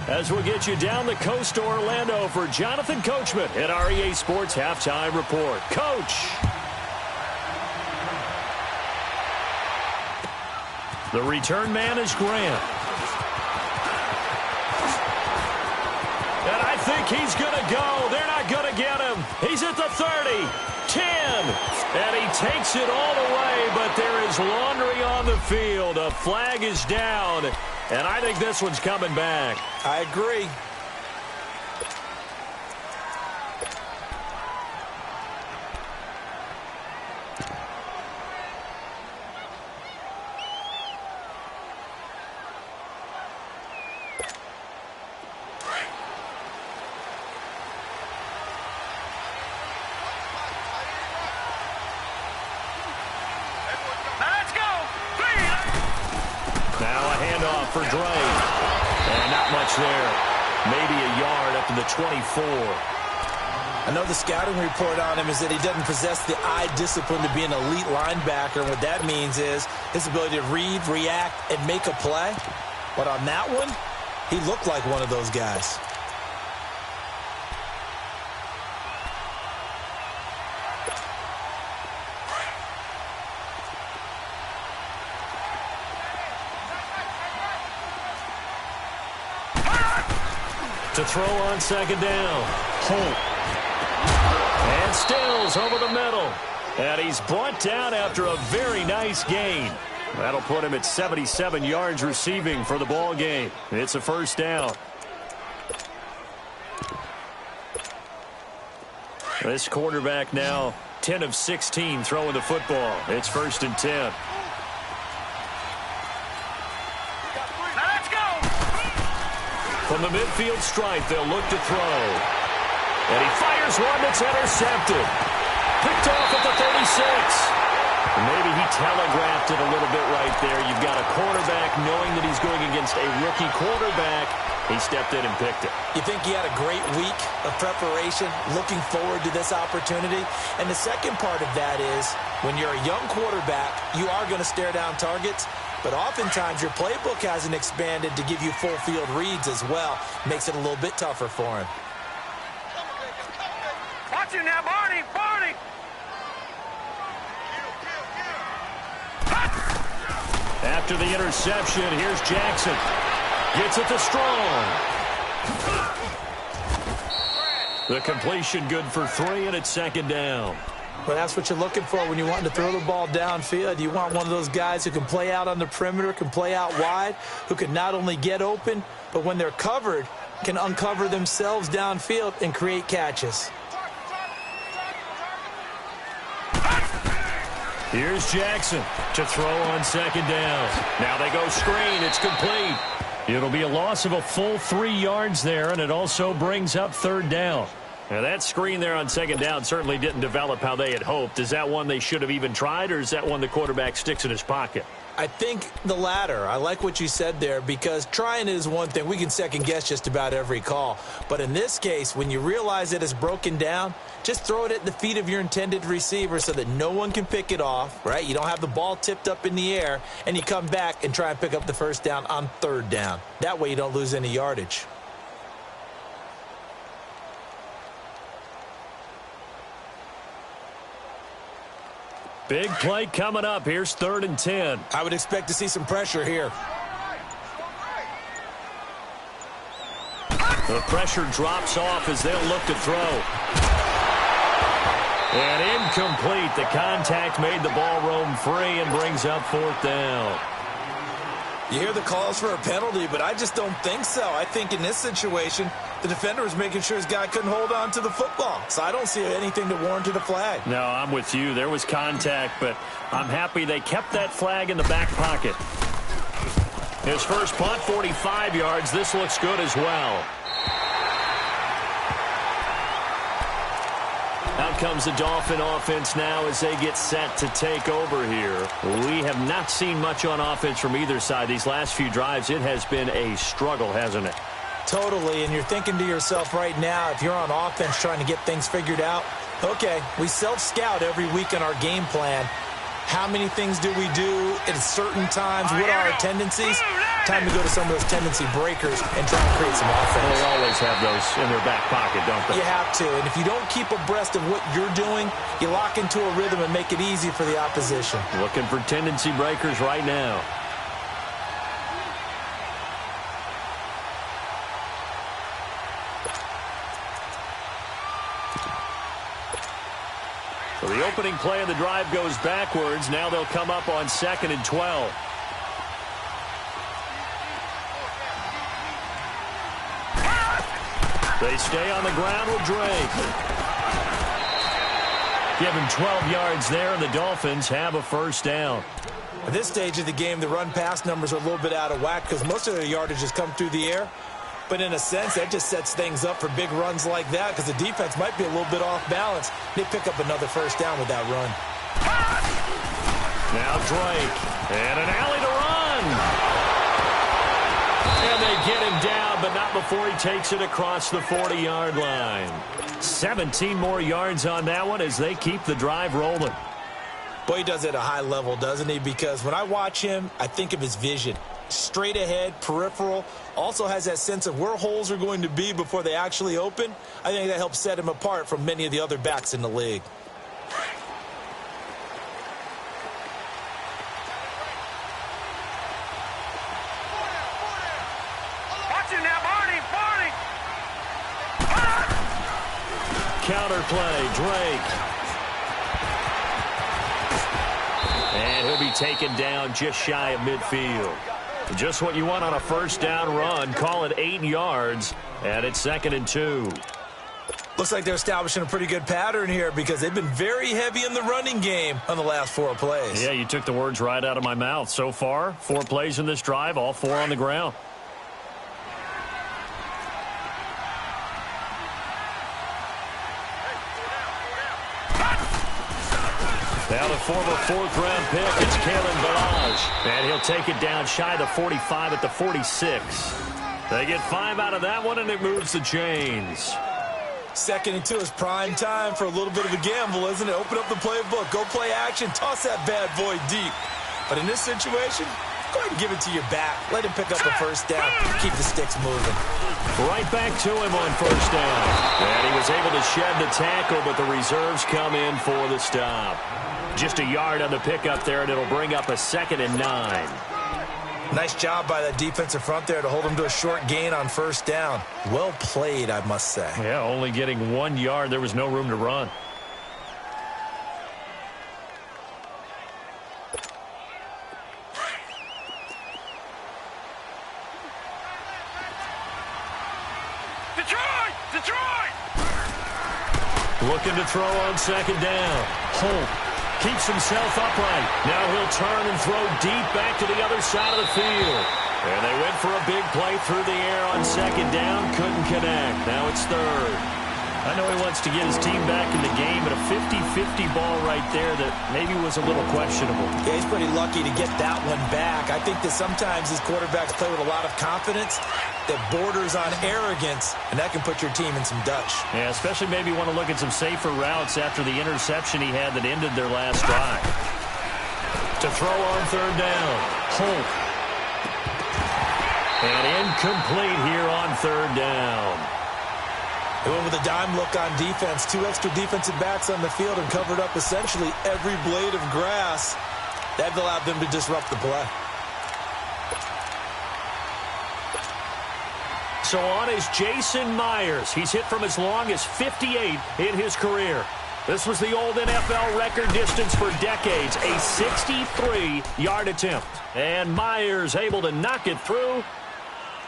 As we'll get you down the coast to Orlando for Jonathan Coachman at our EA Sports Halftime Report. Coach! The return man is Grant. And I think he's going to go. They're not going to get him. He's at the 30, 10. And he takes it all the way, but there is laundry on the field. A flag is down, and I think this one's coming back. I agree. For Dre. And not much there. Maybe a yard up to the 24. I know the scouting report on him is that he doesn't possess the eye discipline to be an elite linebacker. And what that means is his ability to read, react, and make a play. But on that one, he looked like one of those guys. To throw on second down. Holt. And Stills over the middle. And he's brought down after a very nice gain. That'll put him at 77 yards receiving for the ball game. It's a first down. This quarterback now 10 of 16 throwing the football. It's 1st and 10. Now let's go. From the midfield stripe, they'll look to throw. And he fires one that's intercepted. Picked off at the 36. Maybe he telegraphed it a little bit right there. You've got a quarterback knowing that he's going against a rookie quarterback. He stepped in and picked it. You think he had a great week of preparation, looking forward to this opportunity? And the second part of that is, when you're a young quarterback, you are going to stare down targets, but oftentimes your playbook hasn't expanded to give you full field reads as well. Makes it a little bit tougher for him. Watch it now, Barney. Barney. After the interception, here's Jackson. Gets it to Strong. The completion good for 3, and it's 2nd down. Well, that's what you're looking for when you want to throw the ball downfield. You want one of those guys who can play out on the perimeter, can play out wide, who can not only get open, but when they're covered, can uncover themselves downfield and create catches. Here's Jackson to throw on 2nd down. Now they go screen. It's complete. It'll be a loss of a full 3 yards there, and it also brings up 3rd down. Now that screen there on 2nd down certainly didn't develop how they had hoped. Is that one they should have even tried, or is that one the quarterback sticks in his pocket? I think the latter. I like what you said there, because trying is one thing. We can second-guess just about every call. But in this case, when you realize that it's broken down, just throw it at the feet of your intended receiver so that no one can pick it off, right? You don't have the ball tipped up in the air, and you come back and try and pick up the 1st down on 3rd down. That way you don't lose any yardage. Big play coming up. Here's 3rd and 10. I would expect to see some pressure here. The pressure drops off as they'll look to throw. And incomplete. The contact made the ball roam free and brings up 4th down. You hear the calls for a penalty, but I just don't think so. I think in this situation, the defender was making sure his guy couldn't hold on to the football. So I don't see anything to warrant a flag. No, I'm with you. There was contact, but I'm happy they kept that flag in the back pocket. His first punt, 45 yards. This looks good as well. Out comes the Dolphin offense now as they get set to take over here. We have not seen much on offense from either side. These last few drives, it has been a struggle, hasn't it? Totally, and you're thinking to yourself right now, if you're on offense trying to get things figured out, okay, we self-scout every week in our game plan. How many things do we do at certain times? What are our tendencies? Time to go to some of those tendency breakers and try and create some offense. They always have those in their back pocket, don't they? You have to, and if you don't keep abreast of what you're doing, you lock into a rhythm and make it easy for the opposition. Looking for tendency breakers right now. So the opening play of the drive goes backwards. Now they'll come up on 2nd and 12. They stay on the ground with Drake. Give him 12 yards there, and the Dolphins have a 1st down. At this stage of the game, the run-pass numbers are a little bit out of whack because most of their yardage has come through the air. But in a sense, that just sets things up for big runs like that because the defense might be a little bit off balance. They pick up another 1st down with that run. Now Drake, and an alley to run. And they get him down, but not before he takes it across the 40-yard line. 17 more yards on that one as they keep the drive rolling. Boy, he does it at a high level, doesn't he? Because when I watch him, I think of his vision. Straight ahead, peripheral, also has that sense of where holes are going to be before they actually open. I think that helps set him apart from many of the other backs in the league. Watch it now, Barney. Barney. counter play. Drake. And he'll be taken down just shy of midfield. Just what you want on a first down run. Call it 8 yards, and it's 2nd and 2. Looks like they're establishing a pretty good pattern here because they've been very heavy in the running game on the last 4 plays. Yeah, you took the words right out of my mouth. So far, 4 plays in this drive, all 4 on the ground. Now the former 4th-round pick, it's Kalen Balaj. And he'll take it down shy of the 45 at the 46. They get 5 out of that one, and it moves the chains. 2nd and 2 is prime time for a little bit of a gamble, isn't it? Open up the playbook, go play action, toss that bad boy deep. But in this situation, go ahead and give it to your back. Let him pick up a first down. Keep the sticks moving. Right back to him on first down. And he was able to shed the tackle, but the reserves come in for the stop. Just a yard on the pickup there, and it'll bring up a 2nd and 9. Nice job by that defensive front there to hold him to a short gain on first down. Well played, I must say. Yeah, only getting 1 yard. There was no room to run. Detroit! Looking to throw on 2nd down. Holt keeps himself upright. Now he'll turn and throw deep back to the other side of the field. And they went for a big play through the air on 2nd down. Couldn't connect. Now it's 3rd. I know he wants to get his team back in the game, but a 50-50 ball right there that maybe was a little questionable. Yeah, he's pretty lucky to get that one back. I think that sometimes these quarterbacks play with a lot of confidence that borders on arrogance, and that can put your team in some Dutch. Yeah, especially maybe want to look at some safer routes after the interception he had that ended their last drive. To throw on 3rd down, Holt. And incomplete here on 3rd down. They went with a dime look on defense. 2 extra defensive backs on the field and covered up essentially every blade of grass. That allowed them to disrupt the play. So on is Jason Myers. He's hit from as long as 58 in his career. This was the old NFL record distance for decades, a 63-yard attempt. And Myers able to knock it through.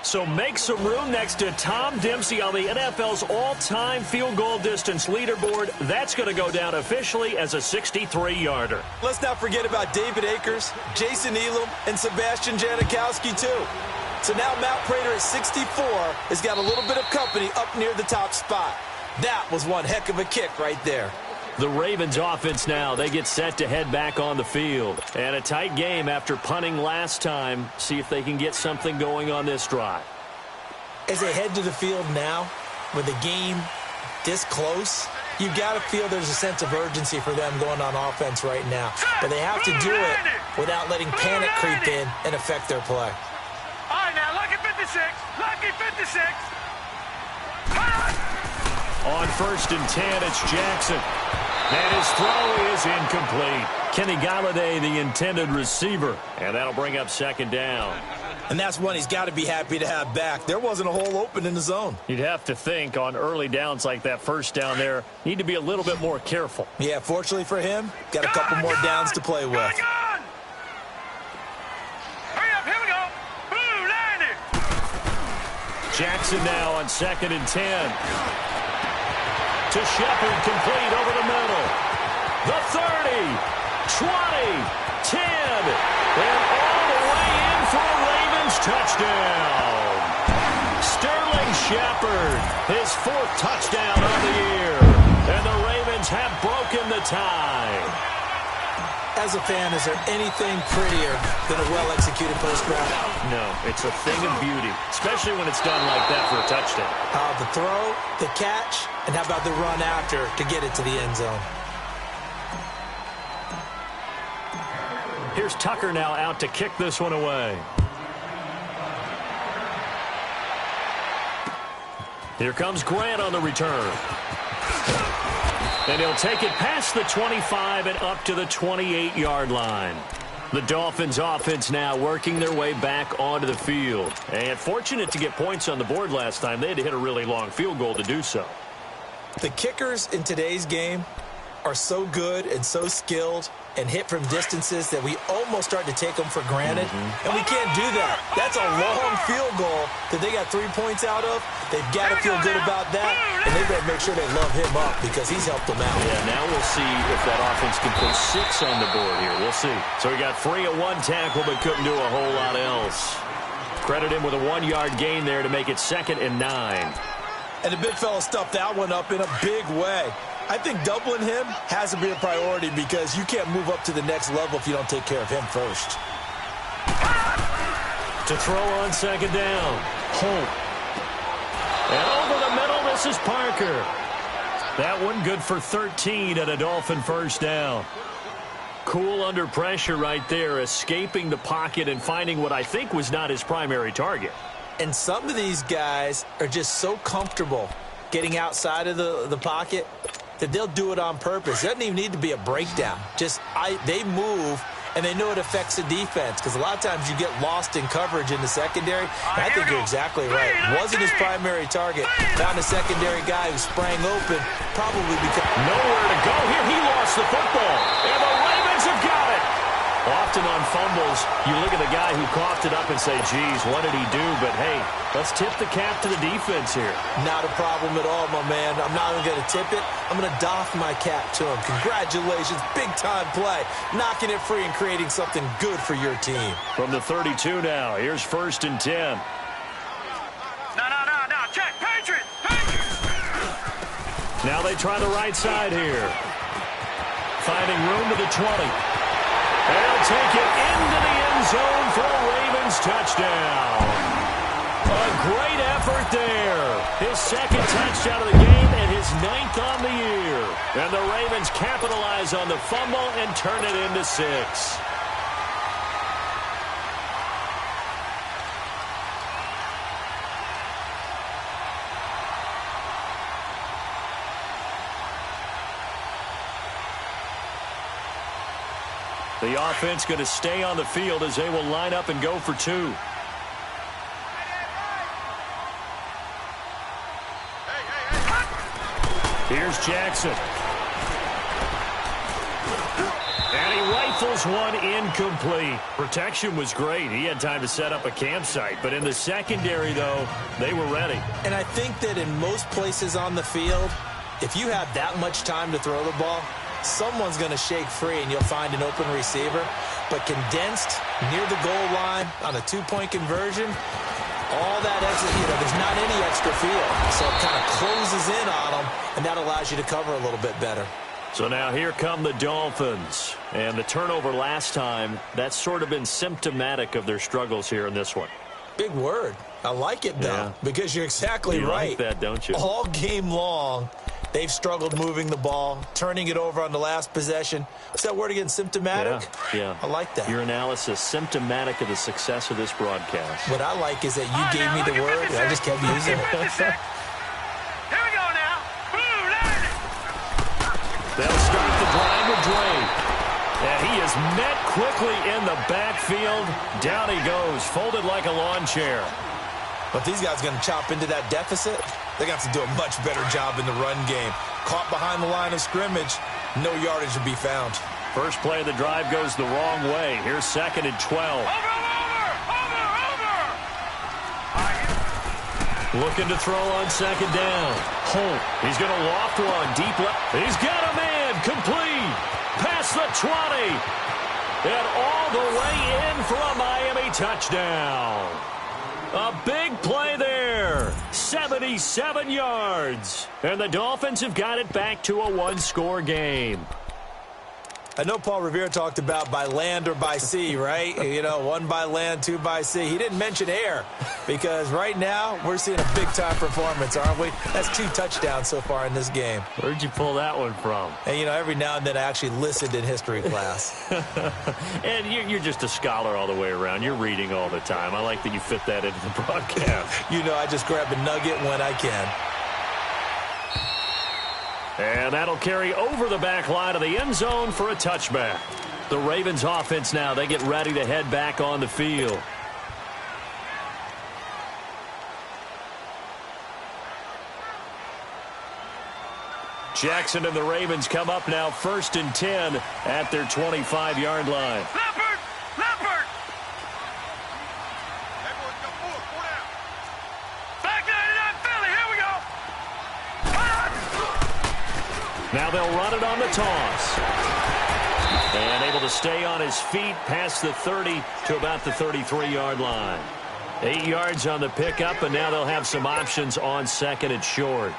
So make some room next to Tom Dempsey on the NFL's all-time field goal distance leaderboard. That's going to go down officially as a 63-yarder. Let's not forget about David Akers, Jason Elam, and Sebastian Janikowski, too. So now Matt Prater at 64 has got a little bit of company up near the top spot. That was one heck of a kick right there. The Ravens offense now, they get set to head back on the field. And a tight game after punting last time. See if they can get something going on this drive. As they head to the field now, with the game this close, you've got to feel there's a sense of urgency for them going on offense right now. But they have to do it without letting panic creep in and affect their play. All right, now, lucky 56. Lucky 56. On 1st and 10, it's Jackson. And his throw is incomplete. Kenny Galladay, the intended receiver. And that'll bring up 2nd down. And that's one he's got to be happy to have back. There wasn't a hole open in the zone. You'd have to think on early downs like that first down there, need to be a little bit more careful. Yeah, fortunately for him, got a couple more downs to play with. Hurry up, here we go. Blue, landed. Jackson now on 2nd and 10. To Shepard, complete over the middle. The 30, 20, 10, and all the way in for a Ravens touchdown. Sterling Shepard, his 4th touchdown of the year. And the Ravens have broken the tie. As a fan, is there anything prettier than a well-executed post route? No, it's a thing of beauty, especially when it's done like that for a touchdown. The throw, the catch, and how about the run after to get it to the end zone? Here's Tucker now out to kick this one away. Here comes Grant on the return. And he'll take it past the 25 and up to the 28-yard line. The Dolphins offense now working their way back onto the field. And fortunate to get points on the board last time. They had to hit a really long field goal to do so. The kickers in today's game are so good and so skilled and hit from distances that we almost start to take them for granted, and we can't do that. That's a long field goal that they got 3 points out of. They've got to feel good about that, and they better make sure they love him up because he's helped them out. Yeah, now we'll see if that offense can put 6 on the board here. We'll see. So he got 3 at 1 tackle, but couldn't do a whole lot else. Credit him with a 1-yard gain there to make it 2nd and 9. And the big fella stuffed that one up in a big way. I think doubling him has to be a priority because you can't move up to the next level if you don't take care of him first. To throw on 2nd down. Holt. And over the middle, this is Parker. That one good for 13 and a Dolphin first down. Cool under pressure right there, escaping the pocket and finding what I think was not his primary target. And some of these guys are just so comfortable getting outside of the pocket that they'll do it on purpose. It doesn't even need to be a breakdown. They move, and they know it affects the defense because a lot of times you get lost in coverage in the secondary. And I think you're exactly right. Wasn't his primary target. Found a secondary guy who sprang open, probably because... Nowhere to go here. He lost the football. And the Ravens have got it. Often on fumbles, you look at the guy who coughed it up and say, geez, what did he do? But, hey, let's tip the cap to the defense here. Not a problem at all, my man. I'm not even going to tip it. I'm going to doff my cap to him. Congratulations. Big-time play. Knocking it free and creating something good for your team. From the 32 now, here's 1st and 10. No. Check. Patriots. Now they try the right side here. Finding room to the 20. They'll take it into the end zone for a Ravens touchdown. A great effort there. His 2nd touchdown of the game and his 9th on the year. And the Ravens capitalize on the fumble and turn it into 6. The offense going to stay on the field as they will line up and go for 2. Here's Jackson. And he rifles one incomplete. Protection was great. He had time to set up a campsite. But in the secondary, though, they were ready. And I think that in most places on the field, if you have that much time to throw the ball, someone's going to shake free and you'll find an open receiver. But condensed near the goal line on a 2-point conversion, all that extra, there's not any extra field. So it kind of closes in on them, and that allows you to cover a little bit better. So now here come the Dolphins. And the turnover last time, that's sort of been symptomatic of their struggles here in this one. Big word. I like it, though, because you're exactly right. You like that, don't you? All game long, they've struggled moving the ball, turning it over on the last possession. What's that word again? Symptomatic? Yeah. I like that. Your analysis, symptomatic of the success of this broadcast. What I like is that you gave me the word, and I just kept using it. Here we go now. They'll start the drive with Dre. And he is met quickly in the backfield. Down he goes, folded like a lawn chair. But these guys are going to chop into that deficit. They're going to have to do a much better job in the run game. Caught behind the line of scrimmage, no yardage to be found. First play of the drive goes the wrong way. Here's 2nd and 12. Looking to throw on 2nd down. Holt, he's going to loft one deep left. He's got a man, complete. Past the 20. And all the way in for a Miami touchdown. A big play there. 77 yards. And the Dolphins have got it back to a 1-score game. I know Paul Revere talked about by land or by sea, right? 1 by land, 2 by sea. He didn't mention air because right now we're seeing a big-time performance, aren't we? That's 2 touchdowns so far in this game. Where'd you pull that one from? And, every now and then I actually listened in history class. And you're just a scholar all the way around. You're reading all the time. I like that you fit that into the broadcast. I just grab a nugget when I can. And that'll carry over the back line of the end zone for a touchback. The Ravens offense now, they get ready to head back on the field. Jackson and the Ravens come up now 1st and 10 at their 25-yard line. Leopard! Leopard! Back 99 Philly, here we go! Now they'll run it on the toss. And able to stay on his feet past the 30 to about the 33-yard line. 8 yards on the pickup, and now they'll have some options on 2nd and short.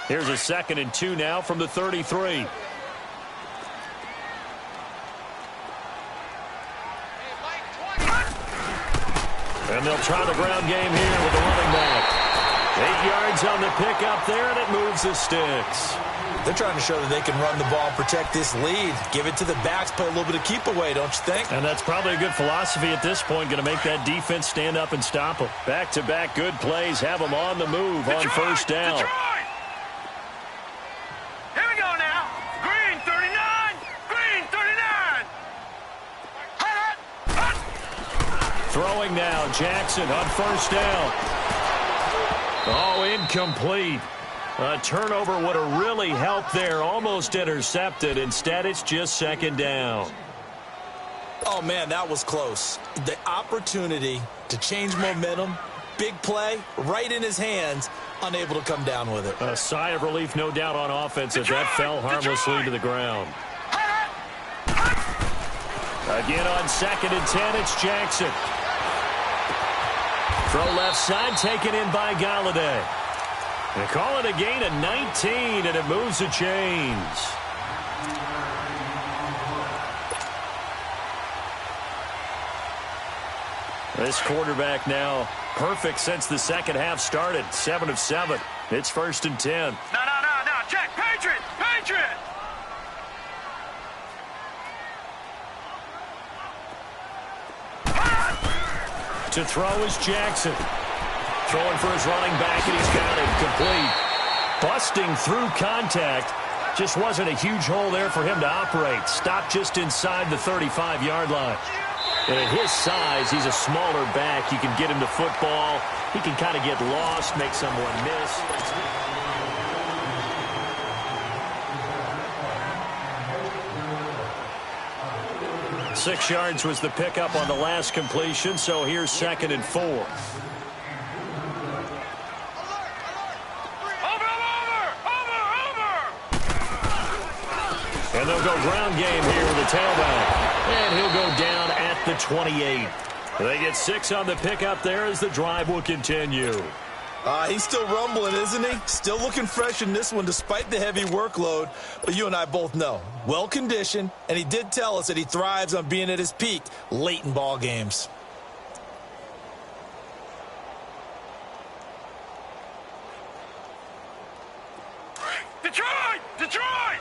Here's a 2nd and 2 now from the 33. And they'll try the ground game here with the running back. 8 yards on the pickup there, and it moves the sticks. They're trying to show that they can run the ball and protect this lead. Give it to the backs, play a little bit of keep away, don't you think? And that's probably a good philosophy at this point, going to make that defense stand up and stop them. Back-to-back good plays, have them on the move on 1st down. Detroit! Here we go now. Green 39. Green 39. Throwing now, Jackson on 1st down. Oh, incomplete. A turnover would have really helped there. Almost intercepted. Instead, it's just 2nd down. Oh, man, that was close. The opportunity to change momentum, big play, right in his hands, unable to come down with it. A sigh of relief, no doubt, on offense as that fell harmlessly to the ground. Again on 2nd and 10, it's Jackson. Throw left side, taken in by Galladay. They call it a gain of 19, and it moves the chains. This quarterback now perfect since the 2nd half started. 7 of 7. It's 1st and 10. No. Check. Patriot. Patriot. To throw is Jackson. Throwing for his running back, and he's got it complete. Busting through contact. Just wasn't a huge hole there for him to operate. Stopped just inside the 35-yard line. And at his size, he's a smaller back. You can get him to football. He can kind of get lost, make someone miss. 6 yards was the pickup on the last completion, so here's 2nd and 4. Over. And they'll go ground game here with the tailback. And he'll go down at the 28. They get 6 on the pickup there as the drive will continue. He's still rumbling, isn't he? Still looking fresh in this one despite the heavy workload. But you and I both know, well-conditioned, and he did tell us that he thrives on being at his peak late in ball games. Detroit! Detroit!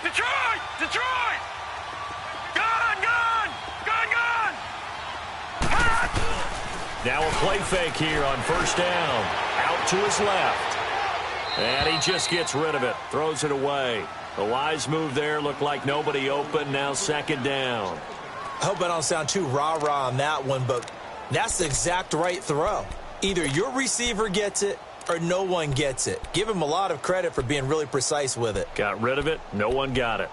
Detroit! Detroit! Gone! Now a play fake here on 1st down. Out to his left. And he just gets rid of it. Throws it away. A wise move there. Looked like nobody open. Now 2nd down. I hope I don't sound too rah-rah on that one, but that's the exact right throw. Either your receiver gets it or no one gets it. Give him a lot of credit for being really precise with it. Got rid of it. No one got it.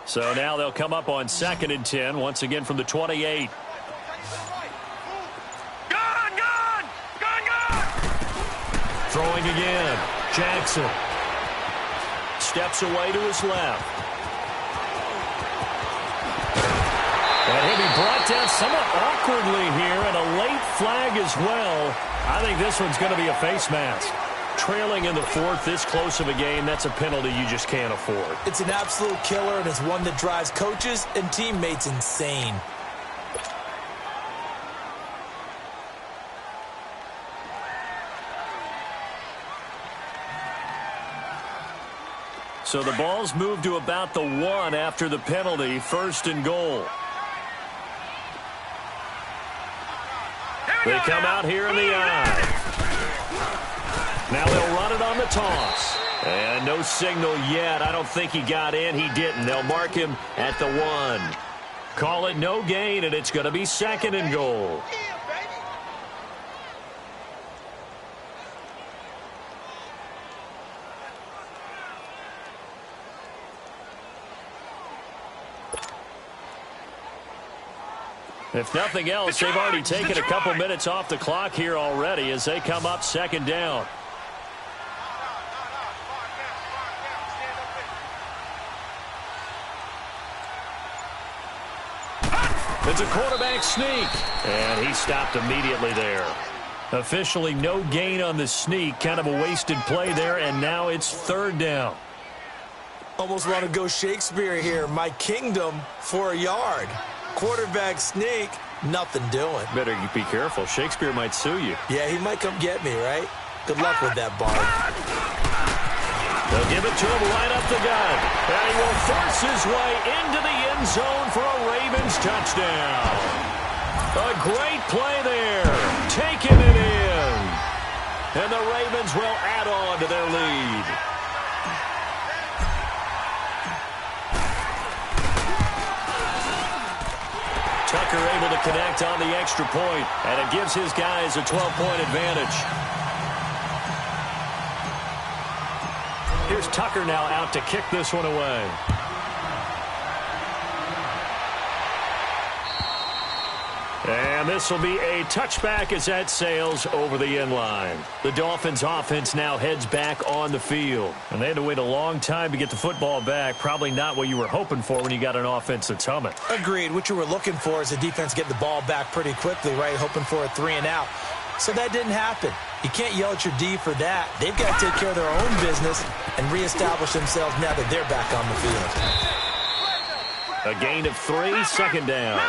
So now they'll come up on 2nd and 10, once again from the 28. Gone! Throwing again. Jackson. Steps away to his left. And he'll be brought down somewhat awkwardly here, and a late flag as well. I think this one's going to be a face mask. Trailing in the 4th, this close of a game, that's a penalty you just can't afford. It's an absolute killer, and it's one that drives coaches and teammates insane. So the ball's moved to about the 1 after the penalty, 1st and goal. They come out here in the eye. Now they'll run it on the toss. And no signal yet. I don't think he got in. He didn't. They'll mark him at the 1. Call it no gain, and it's going to be 2nd and goal. If nothing else, they've already taken a couple minutes off the clock here already as they come up 2nd down. It's a quarterback sneak, and he stopped immediately there. Officially no gain on the sneak, kind of a wasted play there, and now it's 3rd down. Almost want to go Shakespeare here. My kingdom for a yard. Quarterback sneak, nothing doing. Better be careful. Shakespeare might sue you. Yeah, he might come get me, right? Good luck with that, Bart. They'll give it to him right up the gut. And he will force his way into the end zone for a Ravens touchdown. A great play there. Taking it in. And the Ravens will add on to their lead. Tucker able to connect on the extra point, and it gives his guys a 12-point advantage. Here's Tucker now out to kick this one away. And this will be a touchback as that sails over the end line. The Dolphins offense now heads back on the field. And they had to wait a long time to get the football back. Probably not what you were hoping for when you got an offense that's humming. Agreed. What you were looking for is the defense getting the ball back pretty quickly, right? Hoping for a 3 and out. So that didn't happen. You can't yell at your D for that. They've got to take care of their own business and reestablish themselves now that they're back on the field. A gain of 3, 2nd down.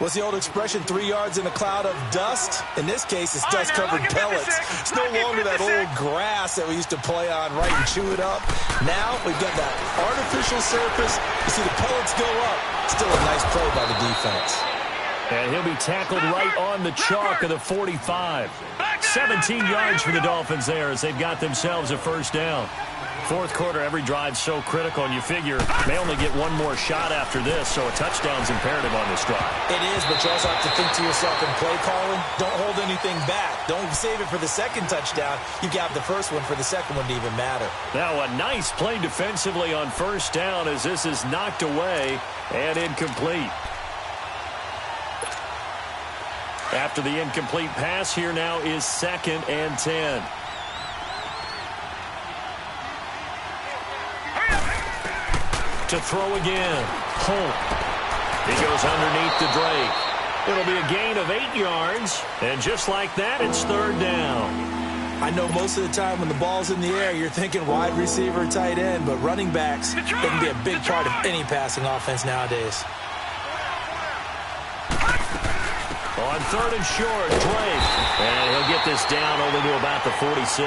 What's the old expression, 3 yards in a cloud of dust? In this case, it's dust-covered pellets. It's no longer that old grass that we used to play on, right, and chew it up. Now we've got that artificial surface. You see the pellets go up. Still a nice play by the defense. And he'll be tackled right on the chalk of the 45. 17 yards for the Dolphins there as they've got themselves a 1st down. 4th quarter, every drive so critical, and you figure they only get one more shot after this, so a touchdown's imperative on this drive. It is, but you also have to think to yourself in play calling, don't hold anything back. Don't save it for the 2nd touchdown. You got the 1st one for the 2nd one to even matter. Now a nice play defensively on 1st down as this is knocked away and incomplete. After the incomplete pass, here now is 2nd and 10. To throw again. Holt. He goes underneath the Drake. It'll be a gain of 8 yards. And just like that, it's 3rd down. I know most of the time when the ball's in the air, you're thinking wide receiver, tight end, but running backs, they can be a big part of any passing offense nowadays. On 3rd and short, Drake. And he'll get this down only to about the 46.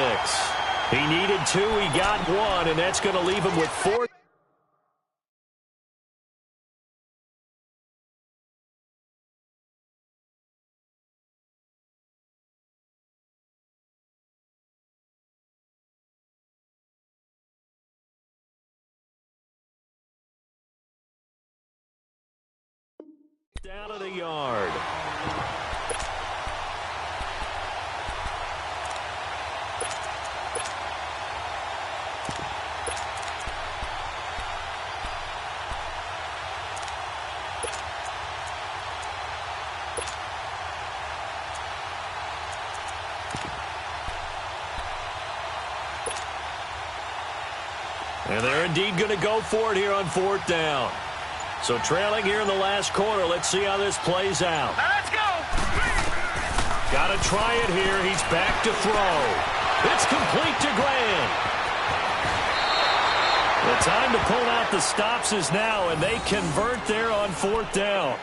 He needed 2, he got 1, and that's going to leave him with 4. Down at a yard. And they're indeed going to go for it here on 4th down. So trailing here in the last quarter. Let's see how this plays out. Now let's go. Got to try it here. He's back to throw. It's complete to Grant. The time to pull out the stops is now, and they convert there on 4th down.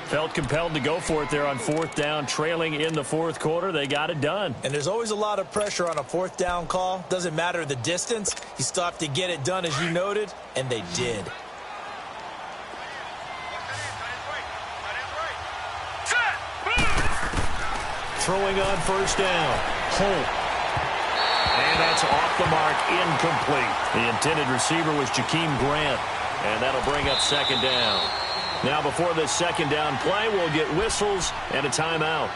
Felt compelled to go for it there on 4th down, trailing in the 4th quarter. They got it done. And there's always a lot of pressure on a 4th down call. Doesn't matter the distance. You still have to get it done, as you noted, and they did. Throwing on 1st down. Holt. And that's off the mark, incomplete. The intended receiver was Jakeem Grant, and that'll bring up 2nd down. Now before this 2nd down play, we'll get whistles and a timeout.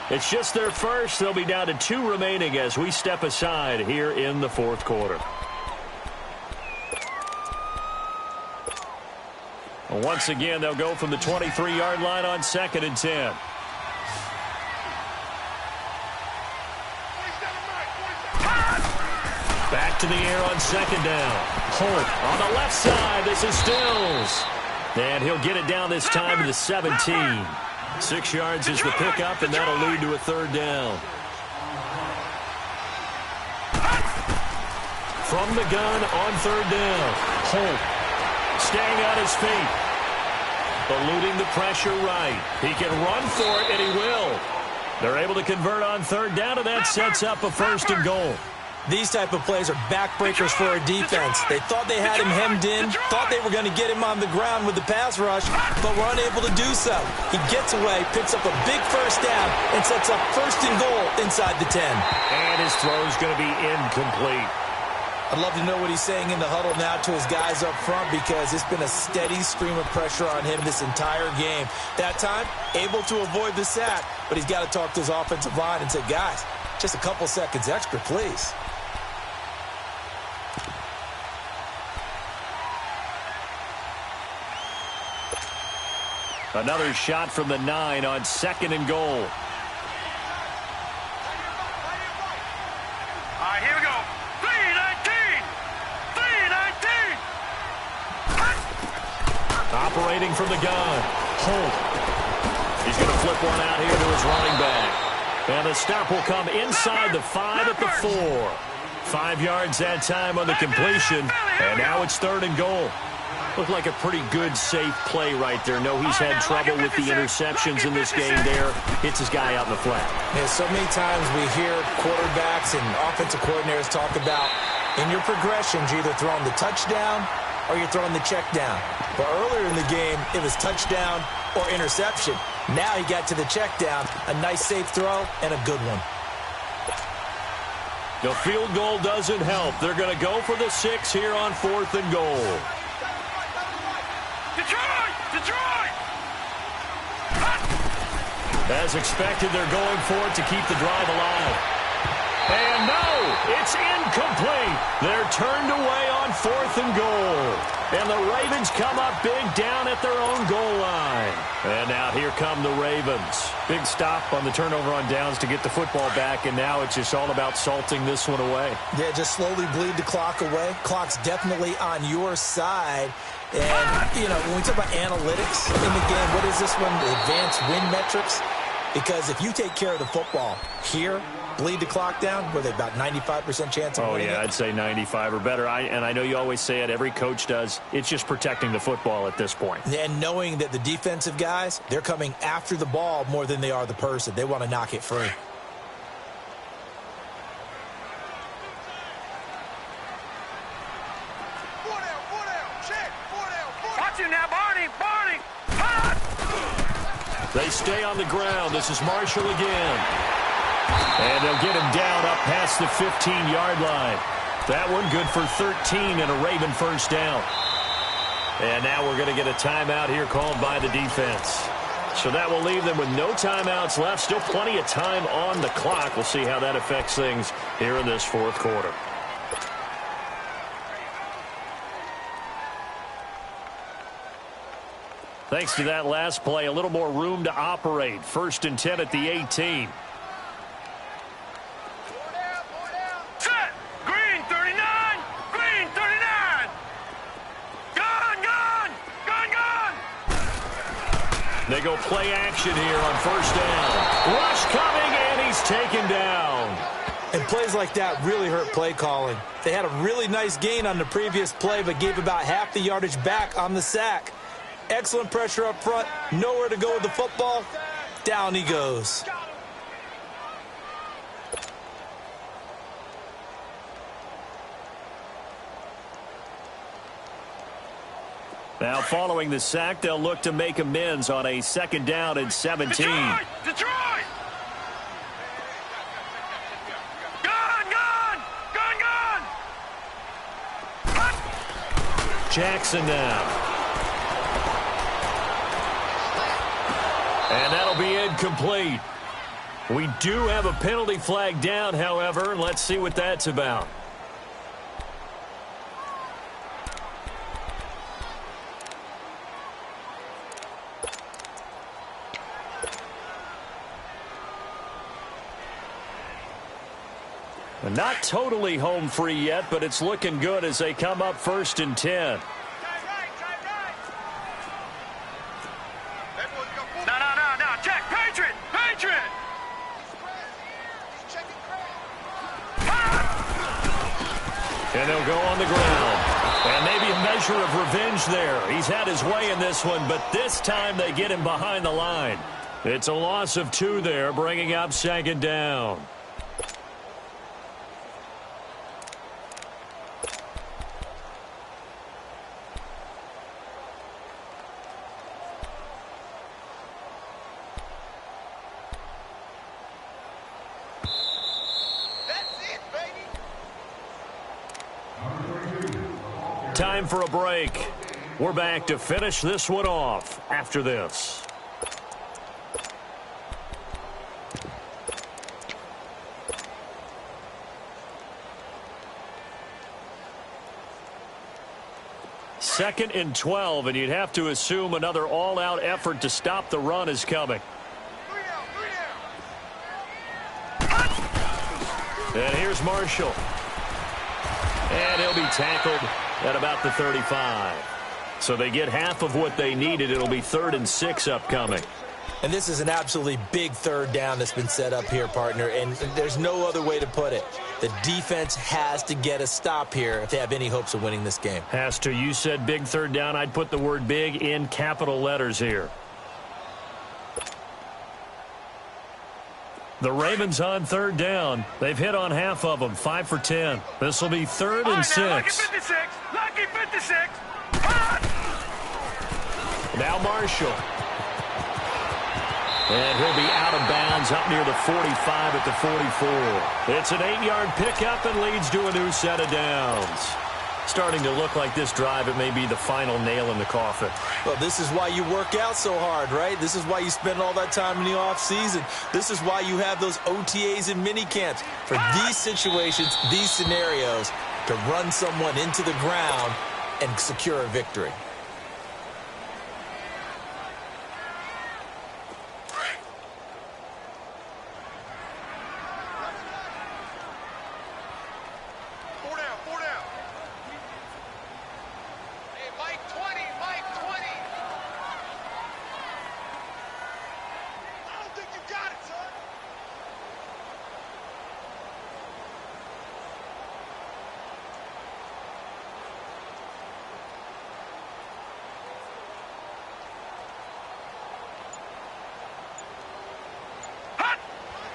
It's just their first. They'll be down to 2 remaining as we step aside here in the 4th quarter. Once again, they'll go from the 23-yard line on 2nd and 10. Back to the air on 2nd down. Holt on the left side. This is Stills. And he'll get it down this time to the 17. 6 yards is the pickup, and that'll lead to a 3rd down. From the gun on 3rd down. Holt staying on his feet. Eluding the pressure right. He can run for it, and he will. They're able to convert on 3rd down, and that sets up a 1st and goal. These type of plays are backbreakers for a defense. They thought they had him hemmed in, thought they were going to get him on the ground with the pass rush, but were unable to do so. He gets away, picks up a big 1st down, and sets up 1st and goal inside the 10. And his throw is going to be incomplete. I'd love to know what he's saying in the huddle now to his guys up front, because it's been a steady stream of pressure on him this entire game. That time, able to avoid the sack, but he's got to talk to his offensive line and say, guys, just a couple seconds extra, please. Another shot from the 9 on 2nd and goal. All right, here we go. 3-19. 3-19. Operating from the gun. Holt. He's going to flip one out here to his running back. And the stop will come inside the 5 at the 4. 5 yards that time on the completion. And now it's 3rd and goal. Looked like a pretty good, safe play right there. No, he's had trouble with the interceptions in this game there. Hits his guy out in the flat. Yeah, so many times we hear quarterbacks and offensive coordinators talk about, in your progressions, you're either throwing the touchdown or you're throwing the check down. But earlier in the game, it was touchdown or interception. Now he got to the check down, a nice safe throw, and a good one. The field goal doesn't help. They're going to go for the 6 here on 4th and goal. Detroit! As expected, they're going for it to keep the drive alive. And no, it's incomplete. They're turned away on 4th and goal. And the Ravens come up big down at their own goal line. And now here come the Ravens. Big stop on the turnover on downs to get the football back, and now it's just all about salting this one away. Yeah, just slowly bleed the clock away. Clock's definitely on your side. And, you know, when we talk about analytics in the game, what is this one? The advanced win metrics? Because if you take care of the football here, bleed the clock down, were they about 95% chance of winning it? I'd say 95 or better. And I know you always say it, every coach does. It's just protecting the football at this point. And knowing that the defensive guys, they're coming after the ball more than they are the person. They want to knock it free. Watch him now, Barney! They stay on the ground. This is Marshall again. And they'll get him down up past the 15-yard line. That one good for 13 and a Raven 1st down. And now we're going to get a timeout here called by the defense. So that will leave them with no timeouts left. Still plenty of time on the clock. We'll see how that affects things here in this 4th quarter. Thanks to that last play, a little more room to operate. 1st and 10 at the 18. Set! Green 39! Green 39! Gone! They go play action here on 1st down. Rush coming, and he's taken down. And plays like that really hurt play calling. They had a really nice gain on the previous play, but gave about half the yardage back on the sack. Excellent pressure up front. Nowhere to go with the football. Down he goes. Now, following the sack, they'll look to make amends on a 2nd down and 17. Detroit! Detroit! Gun! Jackson now. And that'll be incomplete. We do have a penalty flag down, however. Let's see what that's about. Not totally home free yet, but it's looking good as they come up 1st and 10. No. Check. Patriot! And they'll go on the ground. And maybe a measure of revenge there. He's had his way in this one, but this time they get him behind the line. It's a loss of 2 there, bringing up 2nd down. Time for a break. We're back to finish this one off after this. Second and 12, and you'd have to assume another all-out effort to stop the run is coming. And here's Marshall. And he'll be tackled at about the 35. So they get half of what they needed. It'll be 3rd and 6 upcoming. And this is an absolutely big 3rd down that's been set up here, partner, and there's no other way to put it. The defense has to get a stop here if they have any hopes of winning this game. Has to. You said big 3rd down. I'd put the word big in capital letters here. The Ravens on 3rd down. They've hit on half of them, 5 for 10. This will be 3rd and 6. Lucky 56. Now Marshall. And he'll be out of bounds up near the 45 at the 44. It's an 8-yard pickup and leads to a new set of downs. Starting to look like this drive, it may be the final nail in the coffin. Well, this is why you work out so hard, right? This is why you spend all that time in the offseason. This is why you have those OTAs and mini camps. For these situations, these scenarios, to run someone into the ground and secure a victory.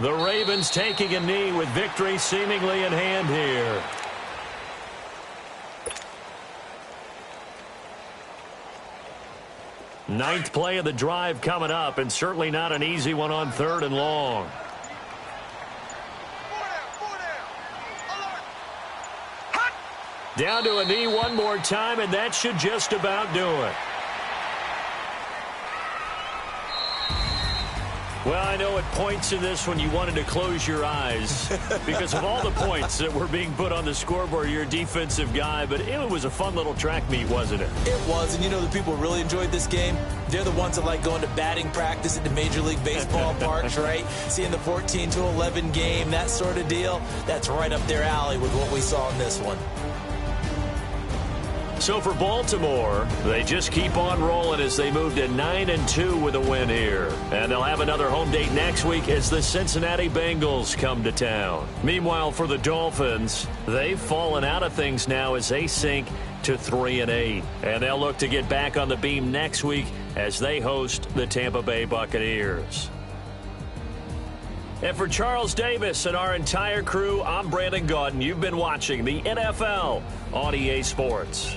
The Ravens taking a knee with victory seemingly in hand here. Ninth play of the drive coming up, and certainly not an easy one on 3rd and long. Down to a knee one more time, and that should just about do it. Well, I know at points in this one you wanted to close your eyes because of all the points that were being put on the scoreboard. You're a defensive guy, but it was a fun little track meet, wasn't it? It was, and you know the people really enjoyed this game? They're the ones that like going to batting practice at the Major League Baseball parks, right? Seeing the 14-11 game, that sort of deal. That's right up their alley with what we saw in this one. So for Baltimore, they just keep on rolling as they move to 9-2 with a win here. And they'll have another home date next week as the Cincinnati Bengals come to town. Meanwhile, for the Dolphins, they've fallen out of things now as they sink to 3-8. And they'll look to get back on the beam next week as they host the Tampa Bay Buccaneers. And for Charles Davis and our entire crew, I'm Brandon Gaudin. You've been watching the NFL on EA Sports.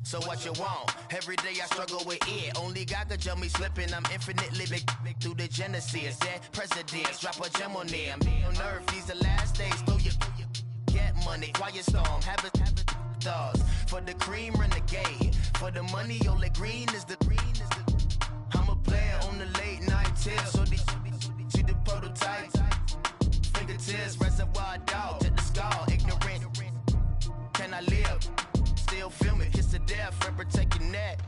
So what you want? Every day I struggle with it. Only God could jump me slipping. I'm infinitely big through the Genesis. That presidents drop a gem on them. On earth, these the last days. Throw your get money. Quiet storm. Have it stars. For the cream, renegade. For the money, only green is the I'm a player on the late night tip. So these see the prototype. Fingertips, reservoir dog to the skull. Ignorant. Can I live? Still film it, kiss to death, and protect your neck.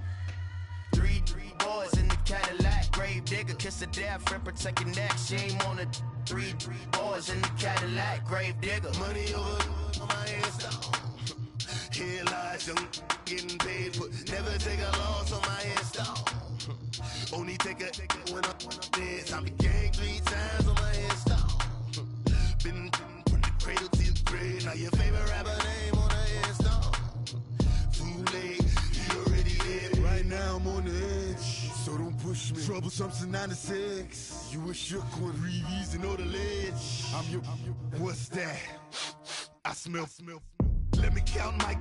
Three boys in the Cadillac, grave digger, kiss to death, and protect your neck. Shame on the three boys in the Cadillac, grave digger. Money over on my headstone. Here lies young, getting paid for never take a loss on my headstone. Only take a when I'm dead. I be gang 3 times on my headstone. Been from the cradle to the grave. Now your favorite rapper name on the headstone. Right now I'm on the edge, so don't push me. Troublesome to 9 to 6. You a shook one, Reeves and know the ledge. I'm your, what's that? I smell. Let me count my.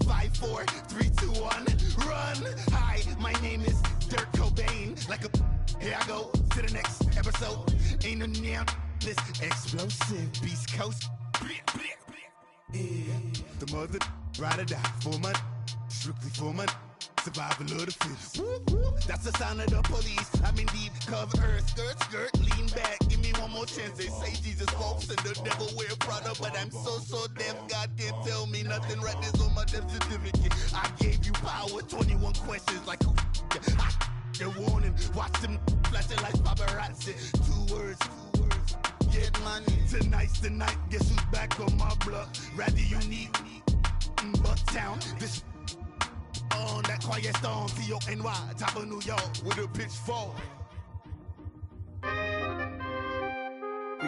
5, 4, 3, 2, 1, run. Hi, my name is Dirk Cobain. Like a, here I go to the next episode. Ain't no damn this explosive Beast Coast. The mother ride or die for my strictly for my survival of the fittest. That's the sound of the police. I'm in deep cover earth, skirt, lean back. Give me one more chance. They say Jesus walks and the devil wear Prada, but I'm so deaf. God can't tell me nothing. Right this on my death certificate. I gave you power. 21 questions like who? They're warning. Watch them flashing like paparazzi. 2 words. Get money. Tonight's the night. Guess who's back on my block? Rather unique. Bucktown. This on that quiet storm. T-O-N-Y. Top of New York with a pitchfork.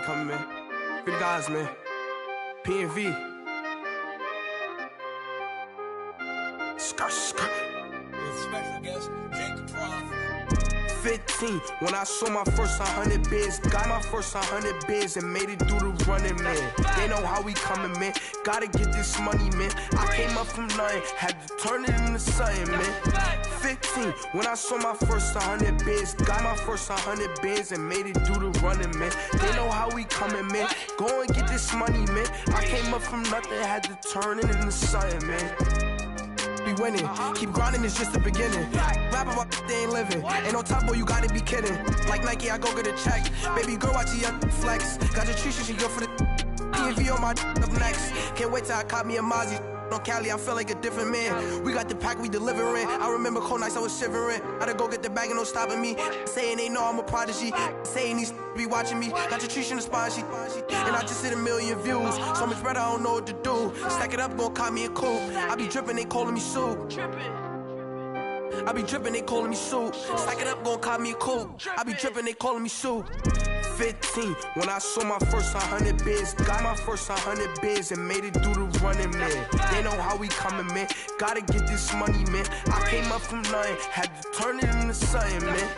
coming, man. Free the guys, man. P&V. Skirt, skirt. Special guest, Jake Prof. 15, when I saw my first 100 bids. Got my first 100 bids and made it through the running, man. They know how we coming, man. Gotta get this money, man. I came up from nothing, had to turn it into something, man. 15, when I saw my first 100 bids. Got my first 100 bids and made it through the running, man. They know how we coming, man. Go and get this money, man. I came up from nothing, had to turn it into something, man. Be winning, keep grinding, it's just the beginning. Rap about they ain't living. Ain't no top boy, you gotta be kidding. Like Nike, I go get a check. Baby girl, watch your flex. Got your Trisha, she go for the P&V on my up next. Can't wait till I caught me a Mozzie. On Cali, I feel like a different man. We got the pack, we delivering. I remember cold nights, I was shivering. Gotta go get the bag and no stopping me. Saying they know I'm a prodigy. Saying these be watching me. Got your Trisha in the spot, she. And I just hit 1 million views. So much better, I don't know what to do. Stack it up, gon' call me a coupe. I be dripping, they calling me soup. I be dripping, they calling me soup. Stack it up, gon' call me a coupe. I be dripping, they calling me soup. 15, when I saw my first 100 bids. Got my first 100 bids and made it through the running, man. They know how we coming, man. Gotta get this money, man. I came up from nothing, had to turn it into something, man.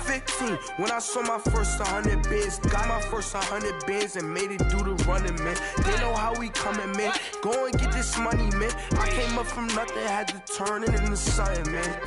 15, when I saw my first 100 bids. Got my first 100 bids and made it through the running, man. They know how we coming, man. Go and get this money, man. I came up from nothing, had to turn it into something, man.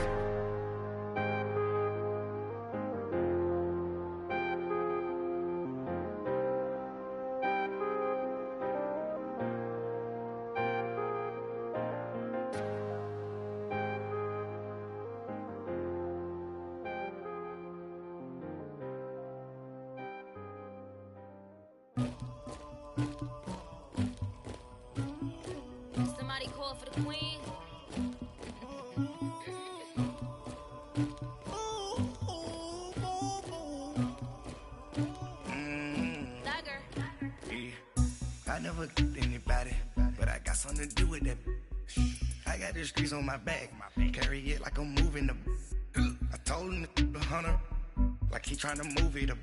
Somebody call for the queen. Dagger. I never killed anybody, but I got something to do with that. I got the streets on my back, carry it like I'm moving the. I told him the hunter, like he trying to move it up.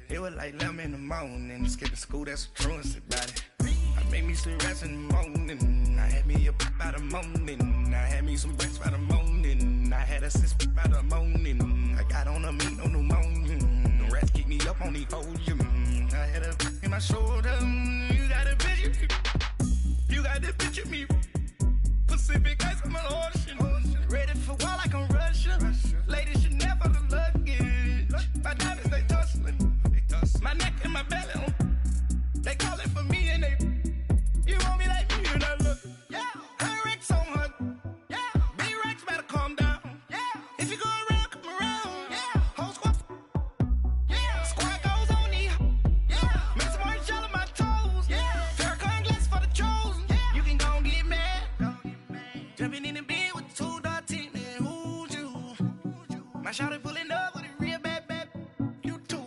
It was like 11 in the morning, skipping school, that's a truancy about it. I made me some rats in the morning, I had me a pop by the morning, I had me some breaks by the morning, I had a sis by the morning, I got on a meat on the morning, the rats keep me up on the podium, I had a in my shoulder, you got a bitch, you got this bitch at me, Pacific ice on my ocean, ready for war like I'm Russian, ladies should never the luggage, my diamonds they tussling, my neck and my belly on, they calling for me and they, you want me like me and I look, yeah, her Rex on her, yeah, B-Rex better calm down, yeah, if you go around, come around, yeah, whole squad, yeah, squad goes on me, yeah, make some orange gel on my toes, yeah, Farrakhan glass for the chosen, yeah, you can go and get mad, jumping in the bed with 2 dark teeth, man, who's you, my shawty pulling up with a real bad, you too,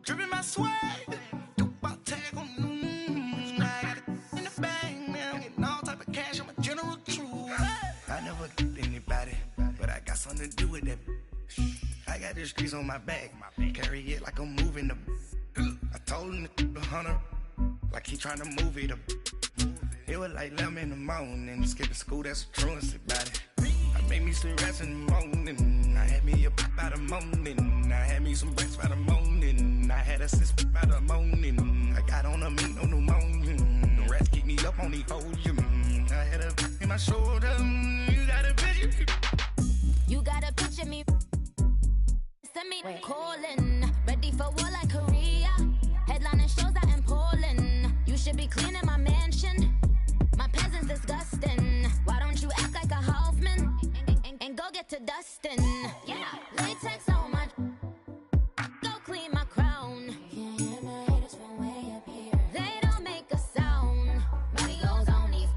dripping my swag, something to do with that. I got the streets on my back, carry it like I'm moving the. I told him the hunter, like he trying to move it up. It was like 11 in the morning, skipping school, that's a truancy about it. I made me some rats in the morning, I had me a pop by the morning, I had me some breaks by the morning, I had a sis by the morning, I got on a meat on the morning, the rats keep me up on the podium, I had a in my shoulder, you got a bitch. You gotta picture me. Send me calling. Ready for war like Korea. Headlining shows out in Poland. You should be cleaning my mansion. My peasants disgusting. Why don't you act like a Hoffman and go get to dustin'? Yeah, latex on my. Go clean my crown. You can hear my haters from way up here. They don't make a sound. Money goes on these.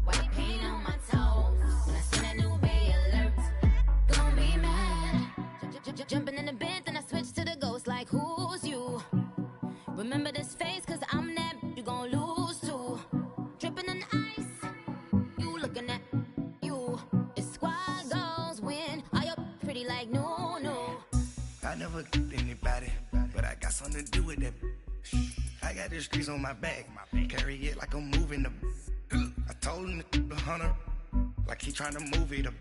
White paint on my toes. When I see that new Bay alert. Don't be mad. Jumping in the bed, then I switch to the ghost like who's you? Remember this face, cause I'm that, you gon' lose. the streets on my back. Carry it like I'm moving the. I told him the hunter, like he trying to move it up.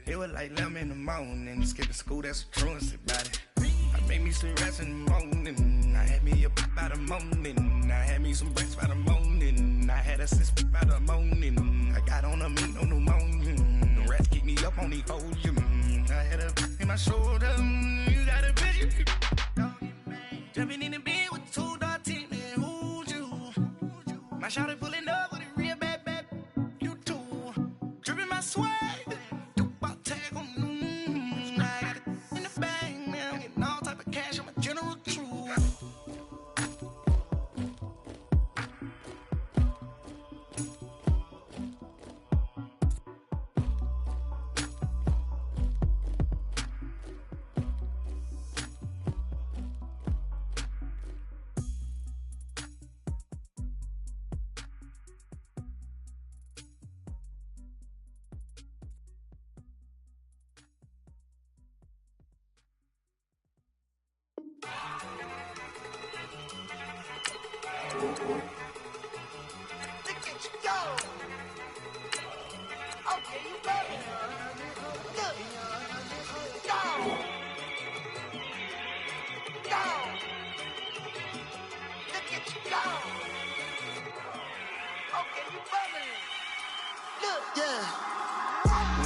It was like 11 in the morning, skipping school, that's a truancy about it. I made me some rats in the morning, I had me a pop by the morning, I had me some breaks by the morning, I had a six by the morning, I got on a meat on the morning, the rats keep me up on the podium, I had a in my shoulder, you got a bitch, jumping in the bed with 2 dark teeth, man, who's you? My shawty pulling up with a real bad, you too, dripping my swag.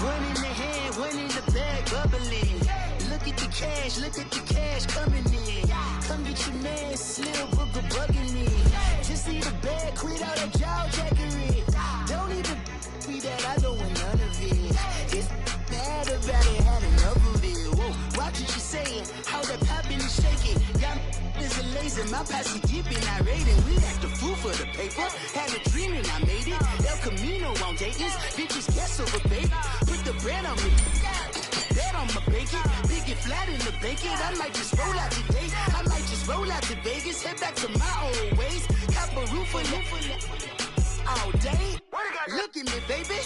One in the hand, one in the bag, bubbling. Look at the cash coming in. Come get your man, Slim Booger bugging me. Just see the bag, quit all that jaw jackery. Don't even be that, I don't want none of it. It's bad about it, had enough of it. Whoa, watch what you saying, how that poppin' and shaking. Y'all is a lazy, my posse dipping, I raiding. We act the fool for the paper, had a dream and I made it. El Camino on Dayton's, bitches guess over baby. Put the bread on me, bet on my bacon. Big it flat in the bacon, I might just roll out today. I might just roll out to Vegas, head back to my old ways. Cop a roof for all day. Look at me, baby.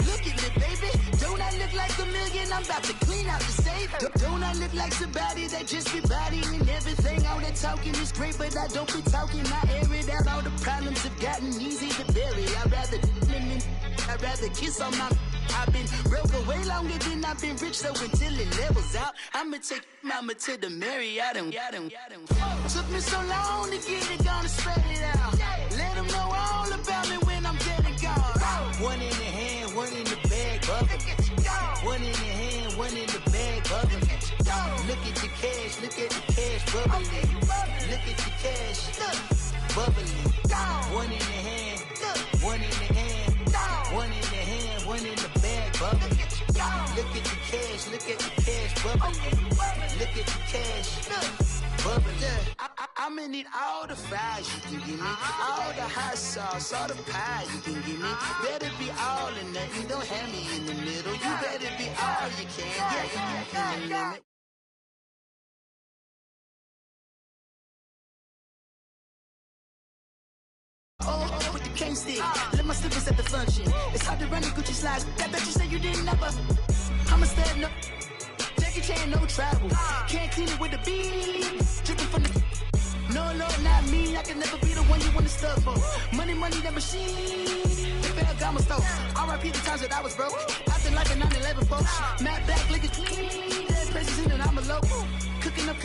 Look at me, baby. Don't I look like a million? I'm about to clean out the safe. Don't I look like somebody that just be bodying everything? All that talking is great, but I don't be talking. I air it out. All the problems have gotten easy to bury. I'd rather kiss on my. I've been broke way longer than I've been rich, so until it levels out, I'ma take mama to the Marriott and took me so long to get it, gonna spread it out. Let them know all about me when I'm dead and gone. One in the hand, one in the bag, bubbling. One in the hand, one in the bag, bubbling. Look at the cash, bubbling. Look at the cash, bubbling. One in the hand, one in the hand, one in the hand, one in the bag, bubbling. Look at the cash, bubbling. Look at the cash, bubbling. I'ma need all the fries you can give me, all the hot sauce, all the pie you can give me. Better be all or nothing, don't have me in the middle. You better be all you can, yeah, in the limit. Oh, with the cane stick, let my slippers at the function. It's hard to run the Gucci slides, I bet you say you didn't never. I'ma stand up, Jackie Chan, no travel. Can't clean it with the beat, dripping from the. No, Lord, not me, I can never be the one you want to stuff for. Money, that machine, the Ferragamo store. R.I.P. the times that I was broke, acting like a 9/11 folks. Matt back, looking clean, dead presents in and I'm a local. Cooking up